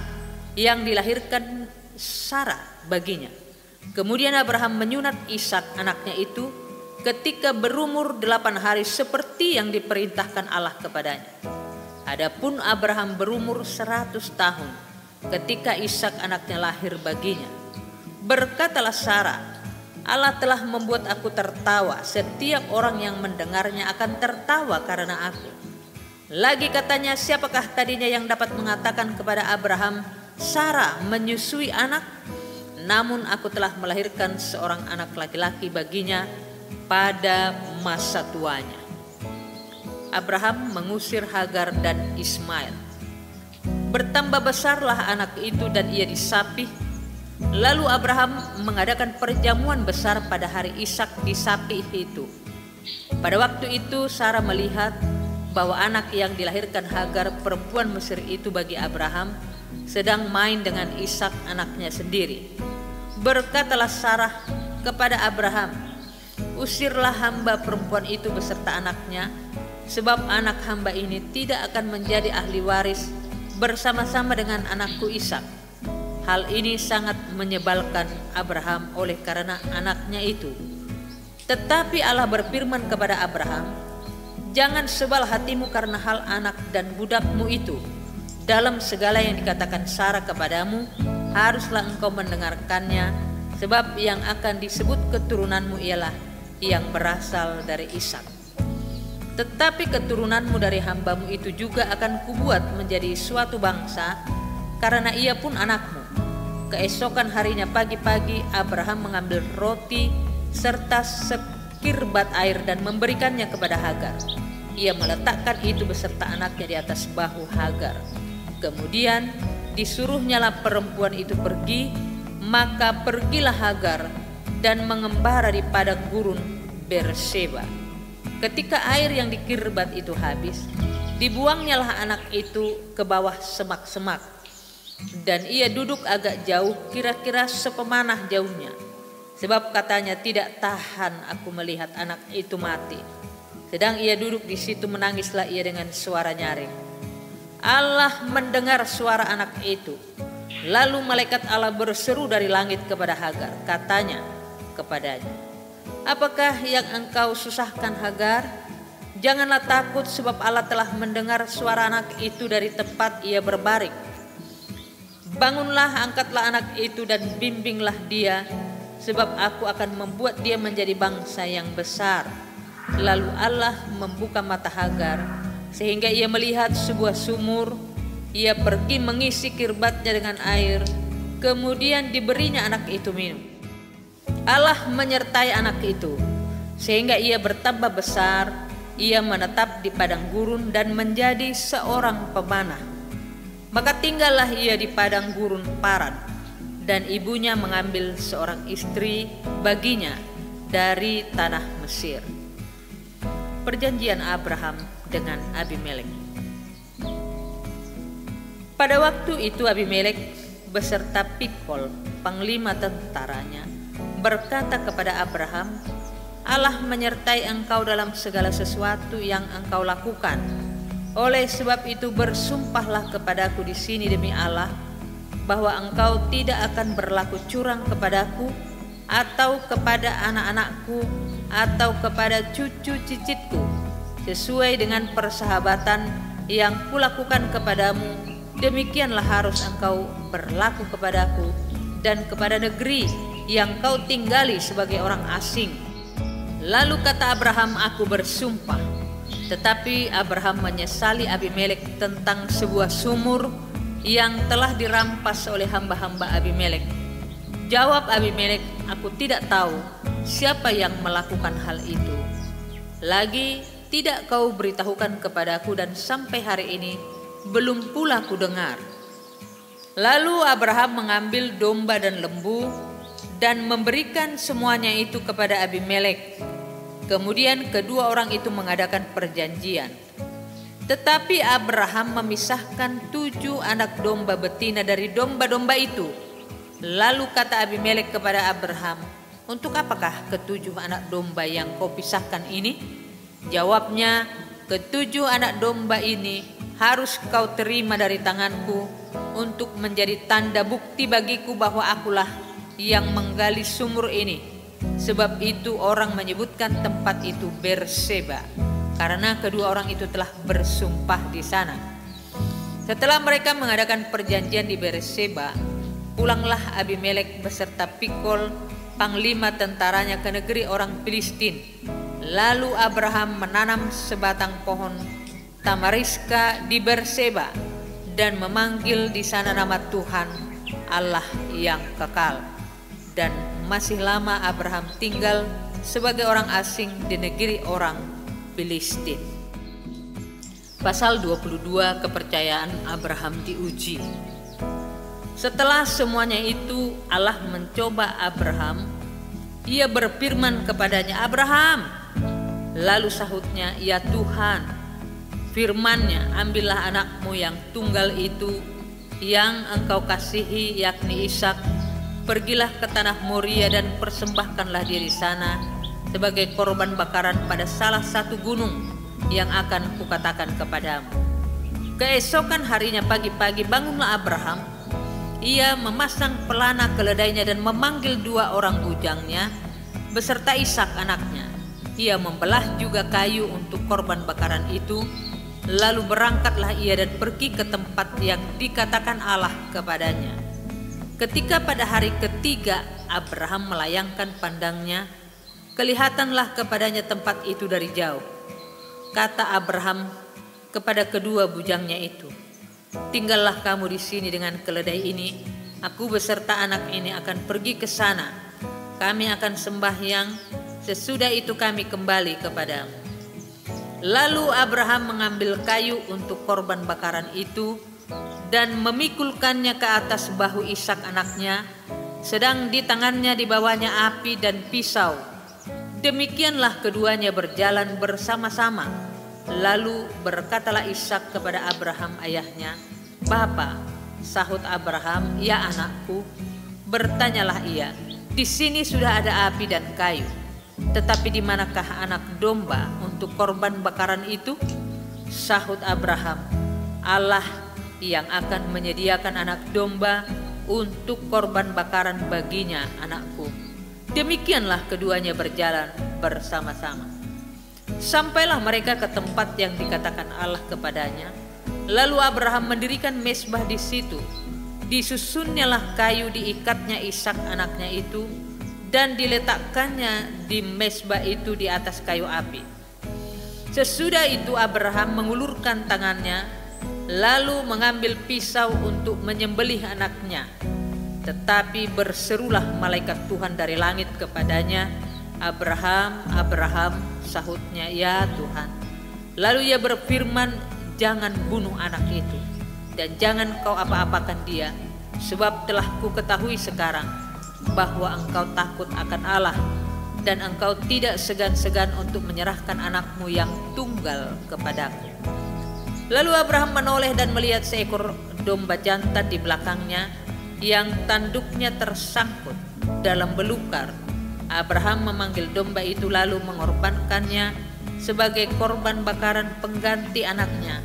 yang dilahirkan Sarah baginya. Kemudian Abraham menyunat Ishak anaknya itu ketika berumur 8 hari seperti yang diperintahkan Allah kepadanya. Adapun Abraham berumur 100 tahun ketika Ishak anaknya lahir baginya. Berkatalah Sarah, "Allah telah membuat aku tertawa, setiap orang yang mendengarnya akan tertawa karena aku." Lagi katanya, "Siapakah tadinya yang dapat mengatakan kepada Abraham, 'Sarah menyusui anak?' Namun aku telah melahirkan seorang anak laki-laki baginya pada masa tuanya." Abraham mengusir Hagar dan Ismail. Bertambah besarlah anak itu dan ia disapih, Lalu Abraham mengadakan perjamuan besar pada hari Ishak di sapi itu. Pada waktu itu Sarah melihat bahwa anak yang dilahirkan Hagar perempuan Mesir itu bagi Abraham sedang main dengan Ishak anaknya sendiri. Berkatalah Sarah kepada Abraham, "Usirlah hamba perempuan itu beserta anaknya, sebab anak hamba ini tidak akan menjadi ahli waris bersama-sama dengan anakku Ishak." Hal ini sangat menyebalkan Abraham oleh karena anaknya itu. Tetapi Allah berfirman kepada Abraham, "Jangan sebal hatimu karena hal anak dan budakmu itu. Dalam segala yang dikatakan Sarah kepadamu, haruslah engkau mendengarkannya, sebab yang akan disebut keturunanmu ialah yang berasal dari Ishak. Tetapi keturunanmu dari hambamu itu juga akan kubuat menjadi suatu bangsa, karena ia pun anakmu." Keesokan harinya pagi-pagi Abraham mengambil roti serta sekirbat air dan memberikannya kepada Hagar. Ia meletakkan itu beserta anaknya di atas bahu Hagar. Kemudian disuruhnyalah perempuan itu pergi, maka pergilah Hagar dan mengembara di padang gurun Berseba. Ketika air yang dikirbat itu habis, dibuangnyalah anak itu ke bawah semak-semak, dan ia duduk agak jauh, kira-kira sepemanah jauhnya. Sebab katanya, "Tidak tahan aku melihat anak itu mati." Sedang ia duduk di situ, menangislah ia dengan suara nyaring. Allah mendengar suara anak itu. Lalu malaikat Allah berseru dari langit kepada Hagar. Katanya kepadanya, "Apakah yang engkau susahkan, Hagar? Janganlah takut, sebab Allah telah mendengar suara anak itu dari tempat ia berbaring. Bangunlah, angkatlah anak itu dan bimbinglah dia, sebab aku akan membuat dia menjadi bangsa yang besar." Lalu Allah membuka mata Hagar sehingga ia melihat sebuah sumur. Ia pergi mengisi kirbatnya dengan air, kemudian diberinya anak itu minum. Allah menyertai anak itu sehingga ia bertambah besar. Ia menetap di padang gurun dan menjadi seorang pemanah. Maka tinggallah ia di padang gurun Paran, dan ibunya mengambil seorang istri baginya dari tanah Mesir. Perjanjian Abraham dengan Abimelek. Pada waktu itu Abimelek beserta Pikol, panglima tentaranya, berkata kepada Abraham, "Allah menyertai engkau dalam segala sesuatu yang engkau lakukan. Oleh sebab itu bersumpahlah kepadaku di sini demi Allah, bahwa engkau tidak akan berlaku curang kepadaku, atau kepada anak-anakku, atau kepada cucu cicitku, sesuai dengan persahabatan yang kulakukan kepadamu. Demikianlah harus engkau berlaku kepadaku dan kepada negeri yang kau tinggali sebagai orang asing." Lalu kata Abraham, "Aku bersumpah." Tetapi Abraham menyesali Abimelek tentang sebuah sumur yang telah dirampas oleh hamba-hamba Abimelek. Jawab Abimelek, "Aku tidak tahu siapa yang melakukan hal itu. Lagi tidak kau beritahukan kepadaku, dan sampai hari ini belum pula ku dengar." Lalu Abraham mengambil domba dan lembu dan memberikan semuanya itu kepada Abimelek. Kemudian kedua orang itu mengadakan perjanjian. Tetapi Abraham memisahkan 7 anak domba betina dari domba-domba itu. Lalu kata Abimelek kepada Abraham, "Untuk apakah 7 anak domba yang kau pisahkan ini?" Jawabnya, "7 anak domba ini harus kau terima dari tanganku untuk menjadi tanda bukti bagiku bahwa akulah yang menggali sumur ini." Sebab itu orang menyebutkan tempat itu Berseba, karena kedua orang itu telah bersumpah di sana. Setelah mereka mengadakan perjanjian di Berseba, pulanglah Abimelek beserta Pikol, panglima tentaranya, ke negeri orang Filistin. Lalu Abraham menanam sebatang pohon tamariska di Berseba dan memanggil di sana nama Tuhan, Allah yang kekal. Dan masih lama Abraham tinggal sebagai orang asing di negeri orang Filistin. Pasal 22, kepercayaan Abraham diuji. Setelah semuanya itu Allah mencoba Abraham. Ia berfirman kepadanya, "Abraham." Lalu sahutnya, "Ya Tuhan." Firman-Nya, "Ambillah anakmu yang tunggal itu yang engkau kasihi, yakni Ishak. Pergilah ke tanah Moria dan persembahkanlah dia di sana sebagai korban bakaran pada salah satu gunung yang akan kukatakan kepadamu." Keesokan harinya pagi-pagi bangunlah Abraham. Ia memasang pelana keledainya dan memanggil 2 orang bujangnya beserta Ishak anaknya. Ia membelah juga kayu untuk korban bakaran itu. Lalu berangkatlah ia dan pergi ke tempat yang dikatakan Allah kepadanya. Ketika pada hari ketiga Abraham melayangkan pandangnya, kelihatanlah kepadanya tempat itu dari jauh. Kata Abraham kepada kedua bujangnya itu, "Tinggallah kamu di sini dengan keledai ini. Aku beserta anak ini akan pergi ke sana. Kami akan sembahyang. Sesudah itu kami kembali kepadamu." Lalu Abraham mengambil kayu untuk korban bakaran itu dan memikulkannya ke atas bahu Ishak anaknya, sedang di tangannya dibawanya api dan pisau. Demikianlah keduanya berjalan bersama-sama. Lalu berkatalah Ishak kepada Abraham ayahnya, "Bapa." Sahut Abraham, "Ya anakku." Bertanyalah ia, "Di sini sudah ada api dan kayu, tetapi di manakah anak domba untuk korban bakaran itu?" Sahut Abraham, "Allah yang akan menyediakan anak domba untuk korban bakaran baginya, anakku." Demikianlah keduanya berjalan bersama-sama. Sampailah mereka ke tempat yang dikatakan Allah kepadanya. Lalu Abraham mendirikan mezbah di situ. Disusunnyalah kayu, diikatnya Ishak anaknya itu, dan diletakkannya di mezbah itu di atas kayu api. Sesudah itu Abraham mengulurkan tangannya, lalu mengambil pisau untuk menyembelih anaknya. Tetapi berserulah malaikat Tuhan dari langit kepadanya, "Abraham, Abraham." Sahutnya, "Ya Tuhan." Lalu ia berfirman, "Jangan bunuh anak itu, dan jangan kau apa-apakan dia, sebab telah ku ketahui sekarang bahwa engkau takut akan Allah, dan engkau tidak segan-segan untuk menyerahkan anakmu yang tunggal kepadaku." Lalu Abraham menoleh dan melihat seekor domba jantan di belakangnya yang tanduknya tersangkut dalam belukar. Abraham memanggil domba itu lalu mengorbankannya sebagai korban bakaran pengganti anaknya.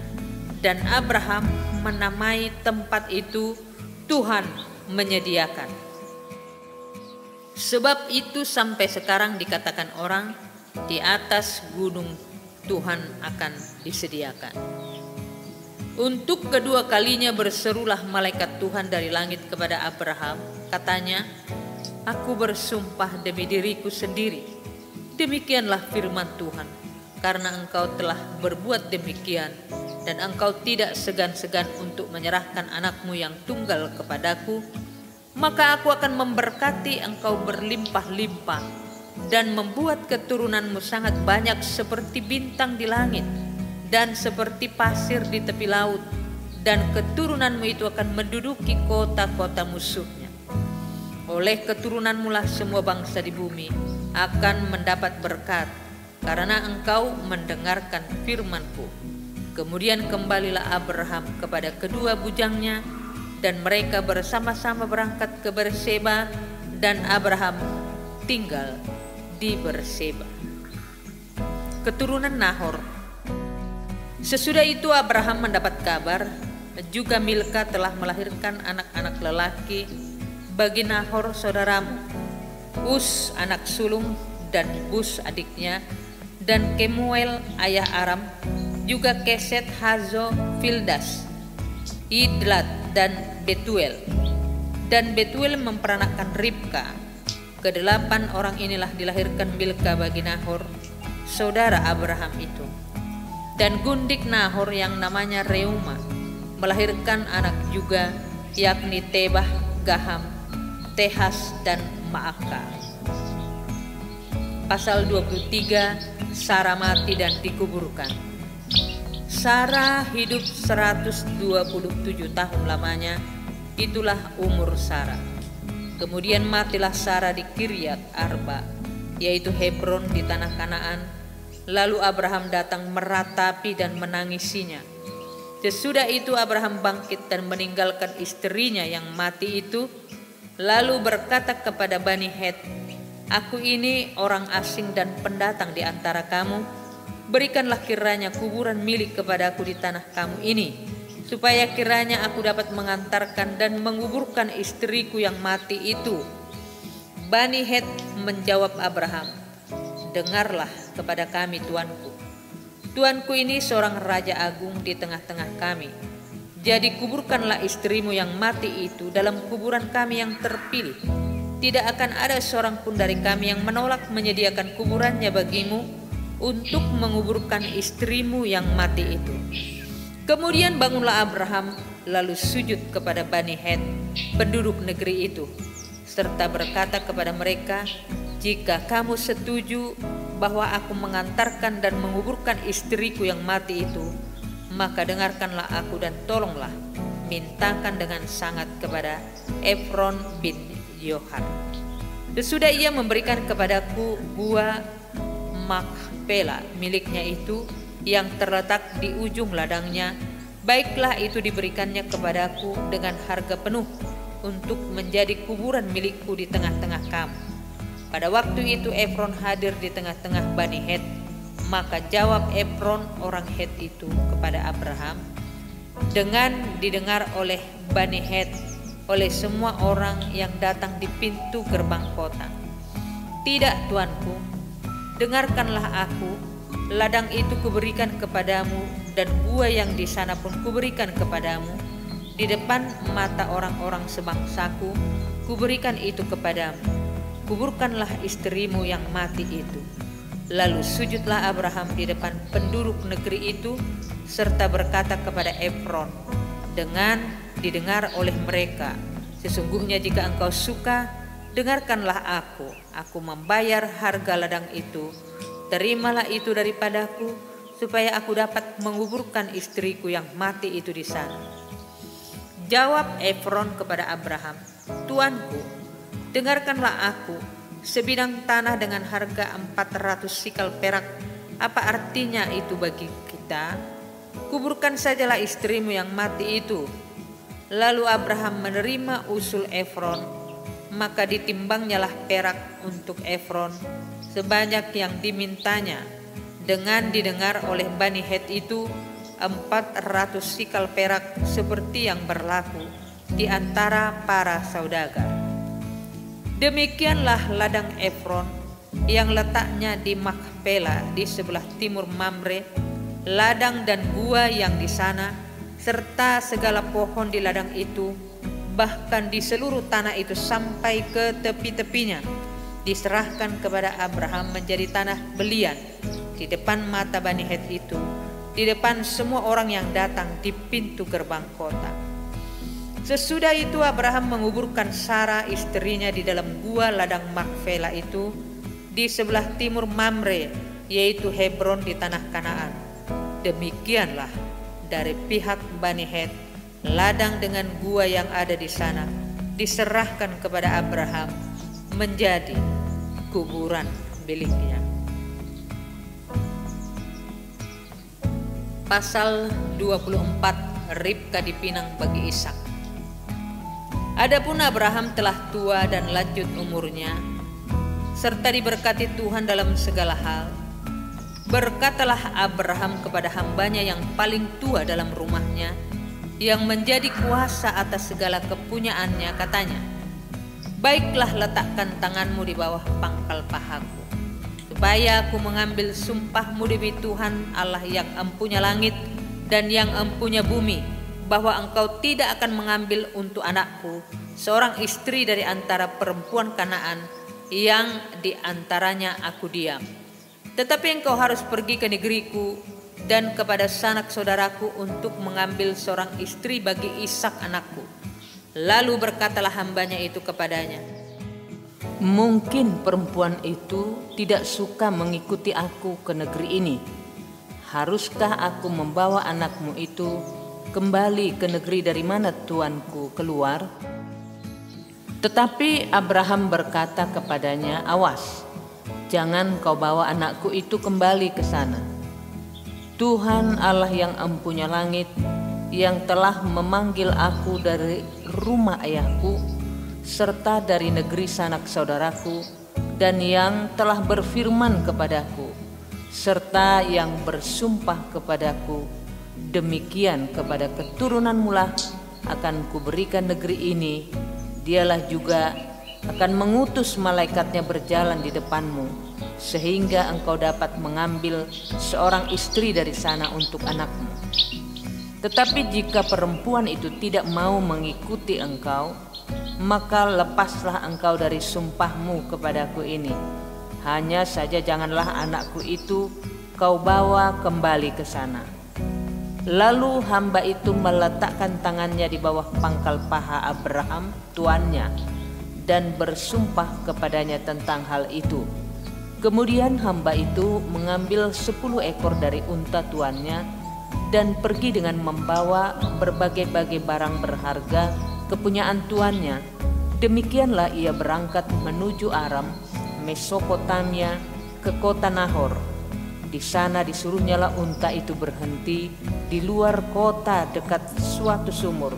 Dan Abraham menamai tempat itu Tuhan menyediakan. Sebab itu sampai sekarang dikatakan orang, di atas gunung Tuhan akan disediakan. Untuk kedua kalinya berserulah malaikat Tuhan dari langit kepada Abraham. Katanya, "Aku bersumpah demi diriku sendiri, demikianlah firman Tuhan, karena engkau telah berbuat demikian, dan engkau tidak segan-segan untuk menyerahkan anakmu yang tunggal kepadaku, maka aku akan memberkati engkau berlimpah-limpah, dan membuat keturunanmu sangat banyak seperti bintang di langit, dan seperti pasir di tepi laut, dan keturunanmu itu akan menduduki kota-kota musuhnya. Oleh keturunanmu lah semua bangsa di bumi akan mendapat berkat, karena engkau mendengarkan firman-Ku." Kemudian kembalilah Abraham kepada kedua bujangnya, dan mereka bersama-sama berangkat ke Berseba, dan Abraham tinggal di Berseba. Keturunan Nahor. Sesudah itu Abraham mendapat kabar juga Milka telah melahirkan anak-anak lelaki bagi Nahor saudaramu, Uz anak sulung dan Bus adiknya, dan Kemuel ayah Aram, juga Keset, Hazo, Fildas, Idlat dan Betuel. Dan Betuel memperanakkan Ribka. Kedelapan orang inilah dilahirkan Milka bagi Nahor saudara Abraham itu. Dan gundik Nahor yang namanya Reuma melahirkan anak juga, yakni Tebah, Gaham, Tehas dan Maaka. Pasal 23, Sarah mati dan dikuburkan. Sarah hidup 127 tahun lamanya Itulah umur Sarah. Kemudian matilah Sarah di Kiryat Arba, yaitu Hebron di tanah Kanaan. Lalu Abraham datang meratapi dan menangisinya. Sesudah itu Abraham bangkit dan meninggalkan istrinya yang mati itu, lalu berkata kepada Bani Het, "Aku ini orang asing dan pendatang di antara kamu. Berikanlah kiranya kuburan milik kepadaku di tanah kamu ini, supaya kiranya aku dapat mengantarkan dan menguburkan istriku yang mati itu." Bani Het menjawab Abraham, "Dengarlah kepada kami, tuanku. Tuanku ini seorang raja agung di tengah-tengah kami. Jadi kuburkanlah istrimu yang mati itu dalam kuburan kami yang terpilih. Tidak akan ada seorang pun dari kami yang menolak menyediakan kuburannya bagimu untuk menguburkan istrimu yang mati itu." Kemudian bangunlah Abraham lalu sujud kepada Bani Het, penduduk negeri itu, serta berkata kepada mereka, "Jika kamu setuju bahwa aku mengantarkan dan menguburkan istriku yang mati itu, maka dengarkanlah aku dan tolonglah mintakan dengan sangat kepada Efron bin Yohar. Sesudah ia memberikan kepadaku gua Makpela miliknya itu yang terletak di ujung ladangnya, baiklah itu diberikannya kepadaku dengan harga penuh untuk menjadi kuburan milikku di tengah-tengah kamu." Pada waktu itu Efron hadir di tengah-tengah Bani Het. Maka jawab Efron orang Het itu kepada Abraham dengan didengar oleh Bani Het, oleh semua orang yang datang di pintu gerbang kota, "Tidak, tuanku, dengarkanlah aku. Ladang itu kuberikan kepadamu dan gua yang di sana pun kuberikan kepadamu. Di depan mata orang-orang sebangsaku kuberikan itu kepadamu. Kuburkanlah istrimu yang mati itu." Lalu sujudlah Abraham di depan penduduk negeri itu, serta berkata kepada Efron dengan didengar oleh mereka, "Sesungguhnya jika engkau suka, dengarkanlah aku membayar harga ladang itu. Terimalah itu daripadaku, supaya aku dapat menguburkan istriku yang mati itu di sana." Jawab Efron kepada Abraham, "Tuanku, dengarkanlah aku. Sebidang tanah dengan harga 400 sikal perak, apa artinya itu bagi kita? Kuburkan sajalah istrimu yang mati itu." Lalu Abraham menerima usul Efron, maka ditimbangnyalah perak untuk Efron sebanyak yang dimintanya. Dengan didengar oleh Bani Het itu 400 sikal perak, seperti yang berlaku di antara para saudagar. Demikianlah ladang Efron yang letaknya di Makpela di sebelah timur Mamre, ladang dan gua yang di sana, serta segala pohon di ladang itu, bahkan di seluruh tanah itu sampai ke tepi-tepinya, diserahkan kepada Abraham menjadi tanah belian di depan mata Bani Het itu, di depan semua orang yang datang di pintu gerbang kota. Sesudah itu Abraham menguburkan Sarah istrinya di dalam gua ladang Makpela itu di sebelah timur Mamre, yaitu Hebron di tanah Kanaan. Demikianlah dari pihak Bani Het, ladang dengan gua yang ada di sana diserahkan kepada Abraham menjadi kuburan miliknya. Pasal 24, Ribka dipinang bagi Ishak. Adapun Abraham telah tua dan lanjut umurnya, serta diberkati Tuhan dalam segala hal. Berkatalah Abraham kepada hambanya yang paling tua dalam rumahnya, yang menjadi kuasa atas segala kepunyaannya, katanya, "Baiklah, letakkan tanganmu di bawah pangkal pahaku, supaya aku mengambil sumpahmu demi Tuhan Allah yang empunya langit dan yang empunya bumi, bahwa engkau tidak akan mengambil untuk anakku seorang istri dari antara perempuan Kanaan yang di antaranya aku diam. Tetapi engkau harus pergi ke negeriku dan kepada sanak saudaraku untuk mengambil seorang istri bagi Ishak anakku." Lalu berkatalah hambanya itu kepadanya, "Mungkin perempuan itu tidak suka mengikuti aku ke negeri ini. Haruskah aku membawa anakmu itu kembali ke negeri dari mana tuanku keluar?" Tetapi Abraham berkata kepadanya, "Awas, jangan kau bawa anakku itu kembali ke sana. Tuhan Allah yang empunya langit, yang telah memanggil aku dari rumah ayahku serta dari negeri sanak saudaraku, dan yang telah berfirman kepadaku serta yang bersumpah kepadaku, demikian kepada keturunanmu lah akan kuberikan negeri ini. Dialah juga akan mengutus malaikatnya berjalan di depanmu, sehingga engkau dapat mengambil seorang istri dari sana untuk anakmu. Tetapi jika perempuan itu tidak mau mengikuti engkau, maka lepaslah engkau dari sumpahmu kepadaku ini. Hanya saja janganlah anakku itu kau bawa kembali ke sana." Lalu hamba itu meletakkan tangannya di bawah pangkal paha Abraham tuannya dan bersumpah kepadanya tentang hal itu. Kemudian hamba itu mengambil 10 ekor dari unta tuannya dan pergi dengan membawa berbagai-bagai barang berharga kepunyaan tuannya. Demikianlah ia berangkat menuju Aram, Mesopotamia, ke kota Nahor. Di sana disuruhnyalah unta itu berhenti di luar kota dekat suatu sumur.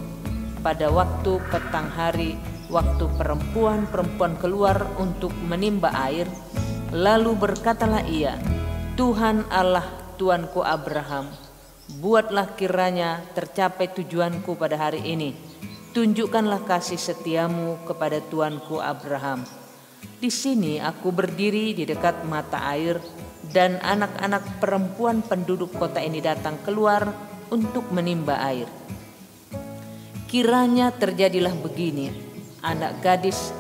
Pada waktu petang hari, waktu perempuan-perempuan keluar untuk menimba air, lalu berkatalah ia, "Tuhan Allah tuanku Abraham, buatlah kiranya tercapai tujuanku pada hari ini. Tunjukkanlah kasih setiamu kepada tuanku Abraham. Di sini aku berdiri di dekat mata air, dan anak-anak perempuan penduduk kota ini datang keluar untuk menimba air. Kiranya terjadilah begini, anak gadis,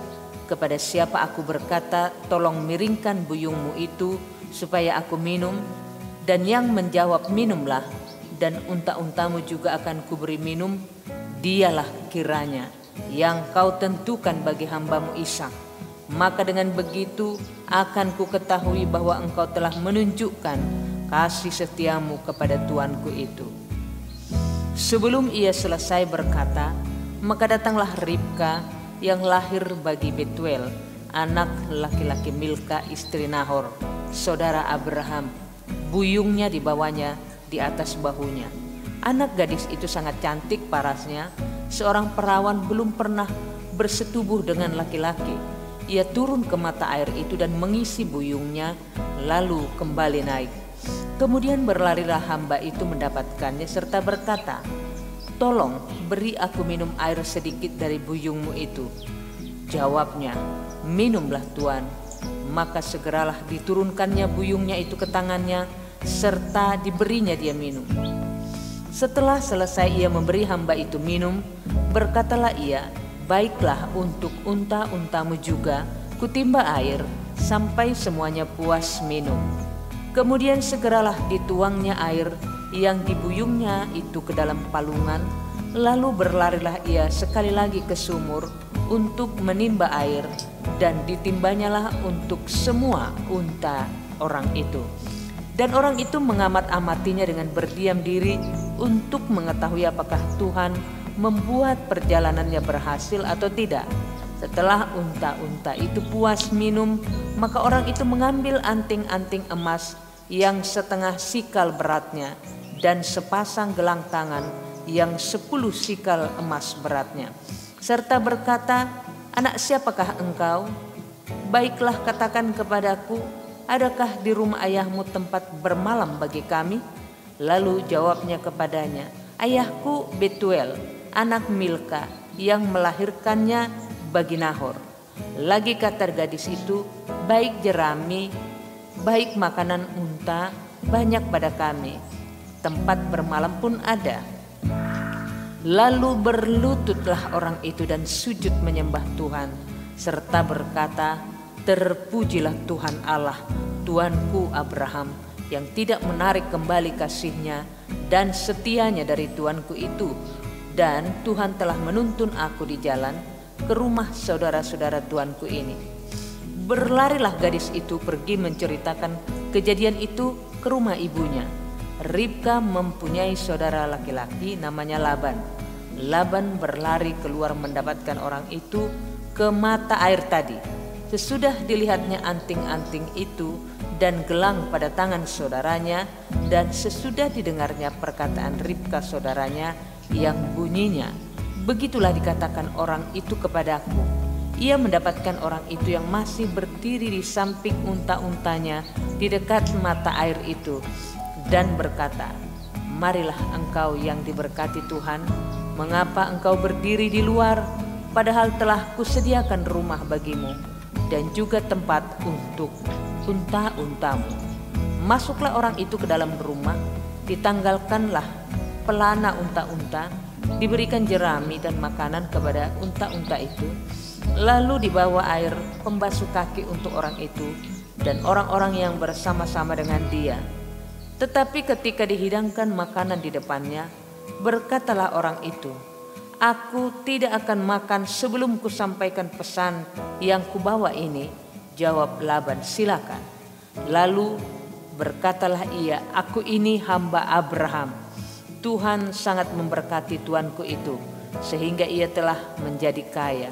kepada siapa aku berkata, tolong miringkan buyungmu itu supaya aku minum, dan yang menjawab minumlah, dan unta-untamu juga akan kuberi minum, dialah kiranya yang kau tentukan bagi hambamu Ishak. Maka dengan begitu akan ku ketahui bahwa engkau telah menunjukkan kasih setiamu kepada tuanku itu." Sebelum ia selesai berkata, maka datanglah Ribka yang lahir bagi Betuel, anak laki-laki Milka istri Nahor, saudara Abraham. Buyungnya dibawanya di atas bahunya. Anak gadis itu sangat cantik parasnya, seorang perawan belum pernah bersetubuh dengan laki-laki. Ia turun ke mata air itu dan mengisi buyungnya, lalu kembali naik. Kemudian berlarilah hamba itu mendapatkannya serta berkata, "Tolong beri aku minum air sedikit dari buyungmu itu." Jawabnya, "Minumlah Tuan." Maka segeralah diturunkannya buyungnya itu ke tangannya, serta diberinya dia minum. Setelah selesai ia memberi hamba itu minum, berkatalah ia, "Baiklah, untuk unta-untamu juga kutimba air sampai semuanya puas minum." Kemudian segeralah dituangnya air yang dibuyungnya itu ke dalam palungan, lalu berlarilah ia sekali lagi ke sumur untuk menimba air, dan ditimbanyalah untuk semua unta orang itu. Dan orang itu mengamat-amatinya dengan berdiam diri untuk mengetahui apakah Tuhan membuat perjalanannya berhasil atau tidak. Setelah unta-unta itu puas minum, maka orang itu mengambil anting-anting emas yang setengah sikal beratnya dan sepasang gelang tangan yang 10 sikal emas beratnya, serta berkata, "Anak siapakah engkau? Baiklah katakan kepadaku, adakah di rumah ayahmu tempat bermalam bagi kami?" Lalu jawabnya kepadanya, "Ayahku Betuel, anak Milka yang melahirkannya bagi Nahor." Lagi kata gadis itu, "Baik jerami, baik makanan unta, banyak pada kami. Tempat bermalam pun ada." Lalu berlututlah orang itu dan sujud menyembah Tuhan, serta berkata, "Terpujilah Tuhan Allah, Tuanku Abraham, yang tidak menarik kembali kasih-Nya dan setianya dari tuanku itu. Dan Tuhan telah menuntun aku di jalan ke rumah saudara-saudara tuanku ini." Berlarilah gadis itu pergi menceritakan kejadian itu ke rumah ibunya. Ribka mempunyai saudara laki-laki namanya Laban. Laban berlari keluar mendapatkan orang itu ke mata air tadi. Sesudah dilihatnya anting-anting itu dan gelang pada tangan saudaranya, dan sesudah didengarnya perkataan Ribka saudaranya yang bunyinya, "Begitulah dikatakan orang itu kepadaku." Ia mendapatkan orang itu yang masih berdiri di samping unta-untanya di dekat mata air itu, dan berkata, "Marilah engkau yang diberkati Tuhan, mengapa engkau berdiri di luar, padahal telah kusediakan rumah bagimu dan juga tempat untuk unta-untamu." Masuklah orang itu ke dalam rumah, ditanggalkanlah pelana unta-unta, diberikan jerami dan makanan kepada unta-unta itu, lalu dibawa air pembasuh kaki untuk orang itu dan orang-orang yang bersama-sama dengan dia. Tetapi ketika dihidangkan makanan di depannya, berkatalah orang itu, "Aku tidak akan makan sebelum kusampaikan pesan yang kubawa ini." Jawab Laban, "Silakan." Lalu berkatalah ia, "Aku ini hamba Abraham. Tuhan sangat memberkati tuanku itu, sehingga ia telah menjadi kaya.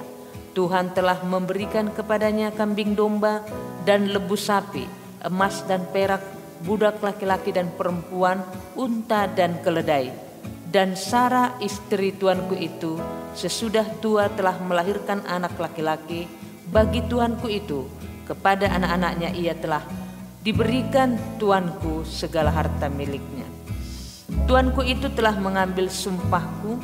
Tuhan telah memberikan kepadanya kambing domba dan lembu sapi, emas dan perak, budak laki-laki dan perempuan, unta dan keledai. Dan Sara istri tuanku itu sesudah tua telah melahirkan anak laki-laki. Bagi tuanku itu, kepada anak-anaknya ia telah diberikan tuanku segala harta miliknya. Tuanku itu telah mengambil sumpahku,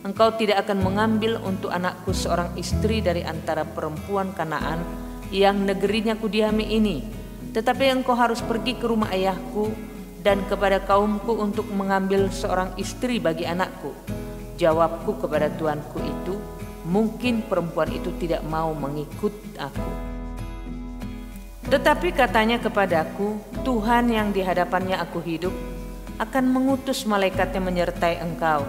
engkau tidak akan mengambil untuk anakku seorang istri dari antara perempuan Kanaan yang negerinya kudiami ini, tetapi engkau harus pergi ke rumah ayahku dan kepada kaumku untuk mengambil seorang istri bagi anakku." Jawabku kepada tuanku itu, "Mungkin perempuan itu tidak mau mengikut aku." Tetapi katanya kepadaku, "Tuhan yang di hadapannya aku hidup akan mengutus malaikatnya menyertai engkau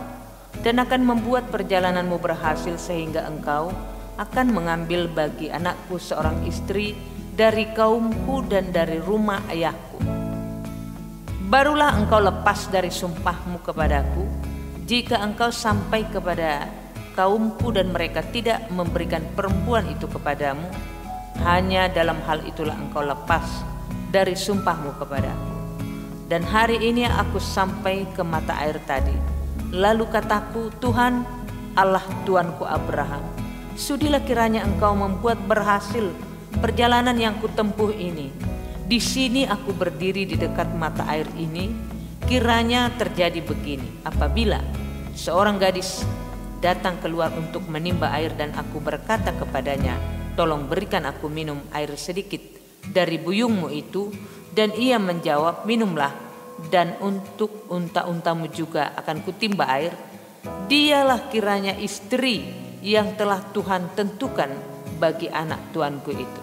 dan akan membuat perjalananmu berhasil sehingga engkau akan mengambil bagi anakku seorang istri dari kaumku dan dari rumah ayahku. Barulah engkau lepas dari sumpahmu kepadaku, jika engkau sampai kepada kaumku dan mereka tidak memberikan perempuan itu kepadamu, hanya dalam hal itulah engkau lepas dari sumpahmu kepadaku. Dan hari ini aku sampai ke mata air tadi. Lalu kataku, Tuhan, Allah tuanku Abraham, sudilah kiranya engkau membuat berhasil perjalanan yang kutempuh ini. Di sini aku berdiri di dekat mata air ini. Kiranya terjadi begini, apabila seorang gadis datang keluar untuk menimba air dan aku berkata kepadanya, tolong berikan aku minum air sedikit dari buyungmu itu, dan ia menjawab, minumlah, dan untuk unta-untamu juga akan kutimba air. Dialah kiranya istri yang telah Tuhan tentukan bagi anak tuanku itu.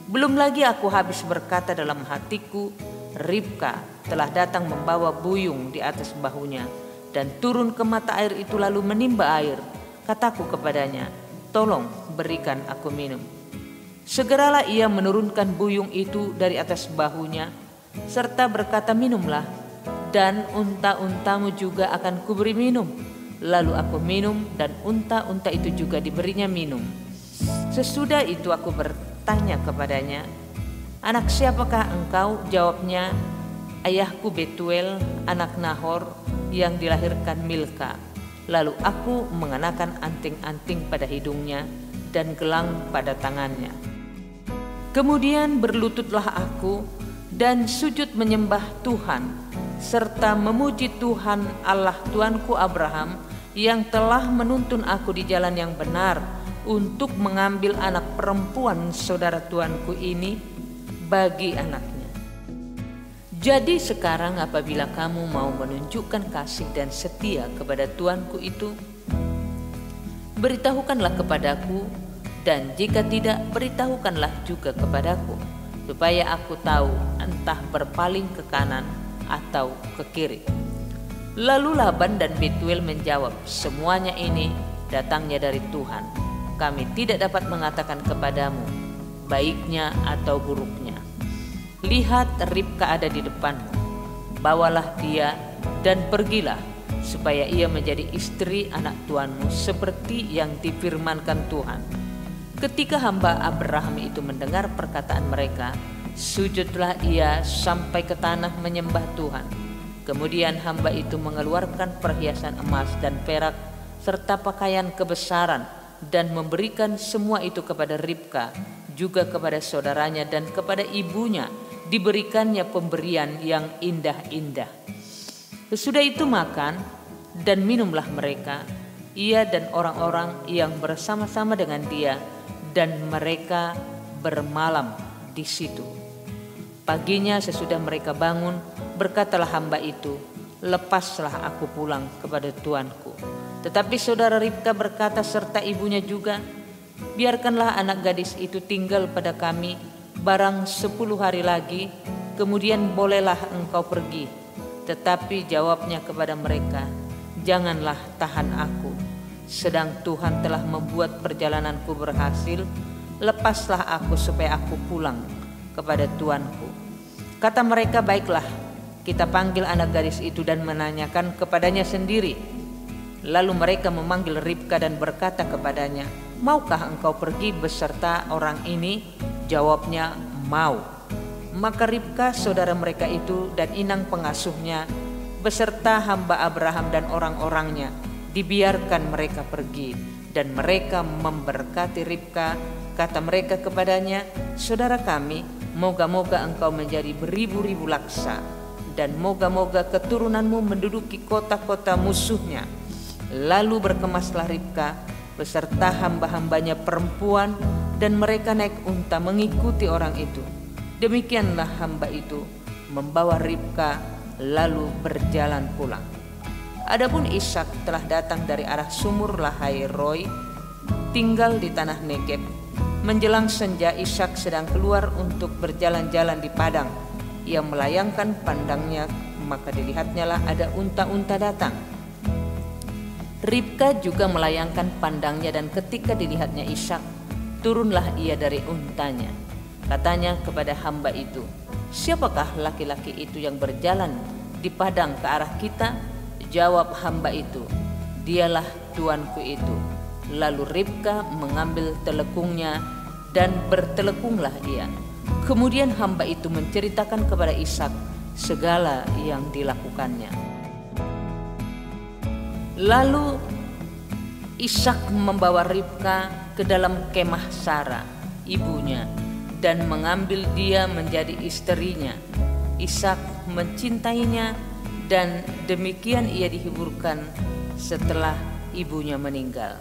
Belum lagi aku habis berkata dalam hatiku, Ribka telah datang membawa buyung di atas bahunya dan turun ke mata air itu lalu menimba air. Kataku kepadanya, tolong berikan aku minum. Segeralah ia menurunkan buyung itu dari atas bahunya serta berkata, minumlah, dan unta-untamu juga akan kuberi minum. Lalu aku minum dan unta-unta itu juga diberinya minum. Sesudah itu aku bertanya kepadanya, anak siapakah engkau? Jawabnya, ayahku Betuel, anak Nahor yang dilahirkan Milka. Lalu aku mengenakan anting-anting pada hidungnya dan gelang pada tangannya. Kemudian berlututlah aku dan sujud menyembah Tuhan serta memuji Tuhan Allah tuanku Abraham yang telah menuntun aku di jalan yang benar untuk mengambil anak perempuan saudara tuanku ini bagi anaknya. Jadi sekarang apabila kamu mau menunjukkan kasih dan setia kepada tuanku itu, beritahukanlah kepadaku, dan jika tidak, beritahukanlah juga kepadaku, supaya aku tahu entah berpaling ke kanan atau ke kiri. Lalu Laban dan Betuel menjawab, semuanya ini datangnya dari Tuhan. Kami tidak dapat mengatakan kepadamu baiknya atau buruknya. Lihat, Ribka ada di depanmu. bawalah dia dan pergilah, supaya ia menjadi istri anak tuanmu seperti yang difirmankan Tuhan. Ketika hamba Abraham itu mendengar perkataan mereka, sujudlah ia sampai ke tanah menyembah Tuhan. Kemudian hamba itu mengeluarkan perhiasan emas dan perak serta pakaian kebesaran dan memberikan semua itu kepada Ribka, juga kepada saudaranya dan kepada ibunya. Diberikannya pemberian yang indah-indah. Sesudah itu makan dan minumlah mereka, ia dan orang-orang yang bersama-sama dengan dia, dan mereka bermalam di situ. Paginya sesudah mereka bangun, berkatalah hamba itu, lepaslah aku pulang kepada tuanku. Tetapi saudara Ribka berkata serta ibunya juga, biarkanlah anak gadis itu tinggal pada kami barang 10 hari lagi, kemudian bolehlah engkau pergi. Tetapi jawabnya kepada mereka, janganlah tahan aku, sedang Tuhan telah membuat perjalananku berhasil. Lepaslah aku supaya aku pulang kepada tuanku. Kata mereka, baiklah, kita panggil anak gadis itu dan menanyakan kepadanya sendiri. Lalu mereka memanggil Ribka dan berkata kepadanya, maukah engkau pergi beserta orang ini? Jawabnya, mau. Maka Ribka saudara mereka itu dan inang pengasuhnya beserta hamba Abraham dan orang-orangnya dibiarkan mereka pergi, dan mereka memberkati Ribka. Kata mereka kepadanya, saudara kami, moga-moga engkau menjadi beribu-ribu laksa, dan moga-moga keturunanmu menduduki kota-kota musuhnya. Lalu berkemaslah Ribka beserta hamba-hambanya perempuan, dan mereka naik unta mengikuti orang itu. Demikianlah hamba itu membawa Ribka lalu berjalan pulang. Adapun Ishak telah datang dari arah sumur Lahai Roi, tinggal di tanah Negeb. Menjelang senja Ishak sedang keluar untuk berjalan-jalan di padang. Ia melayangkan pandangnya, maka dilihatnyalah ada unta-unta datang. Ribka juga melayangkan pandangnya, dan ketika dilihatnya Ishak, turunlah ia dari untanya. Katanya kepada hamba itu, siapakah laki-laki itu yang berjalan di padang ke arah kita? Jawab hamba itu, dialah tuanku itu. Lalu Ribka mengambil telekungnya dan bertelekunglah ia. Kemudian hamba itu menceritakan kepada Ishak segala yang dilakukannya. Lalu Ishak membawa Ribka ke dalam kemah Sara, ibunya, dan mengambil dia menjadi istrinya. Ishak mencintainya, dan demikian ia dihiburkan setelah ibunya meninggal.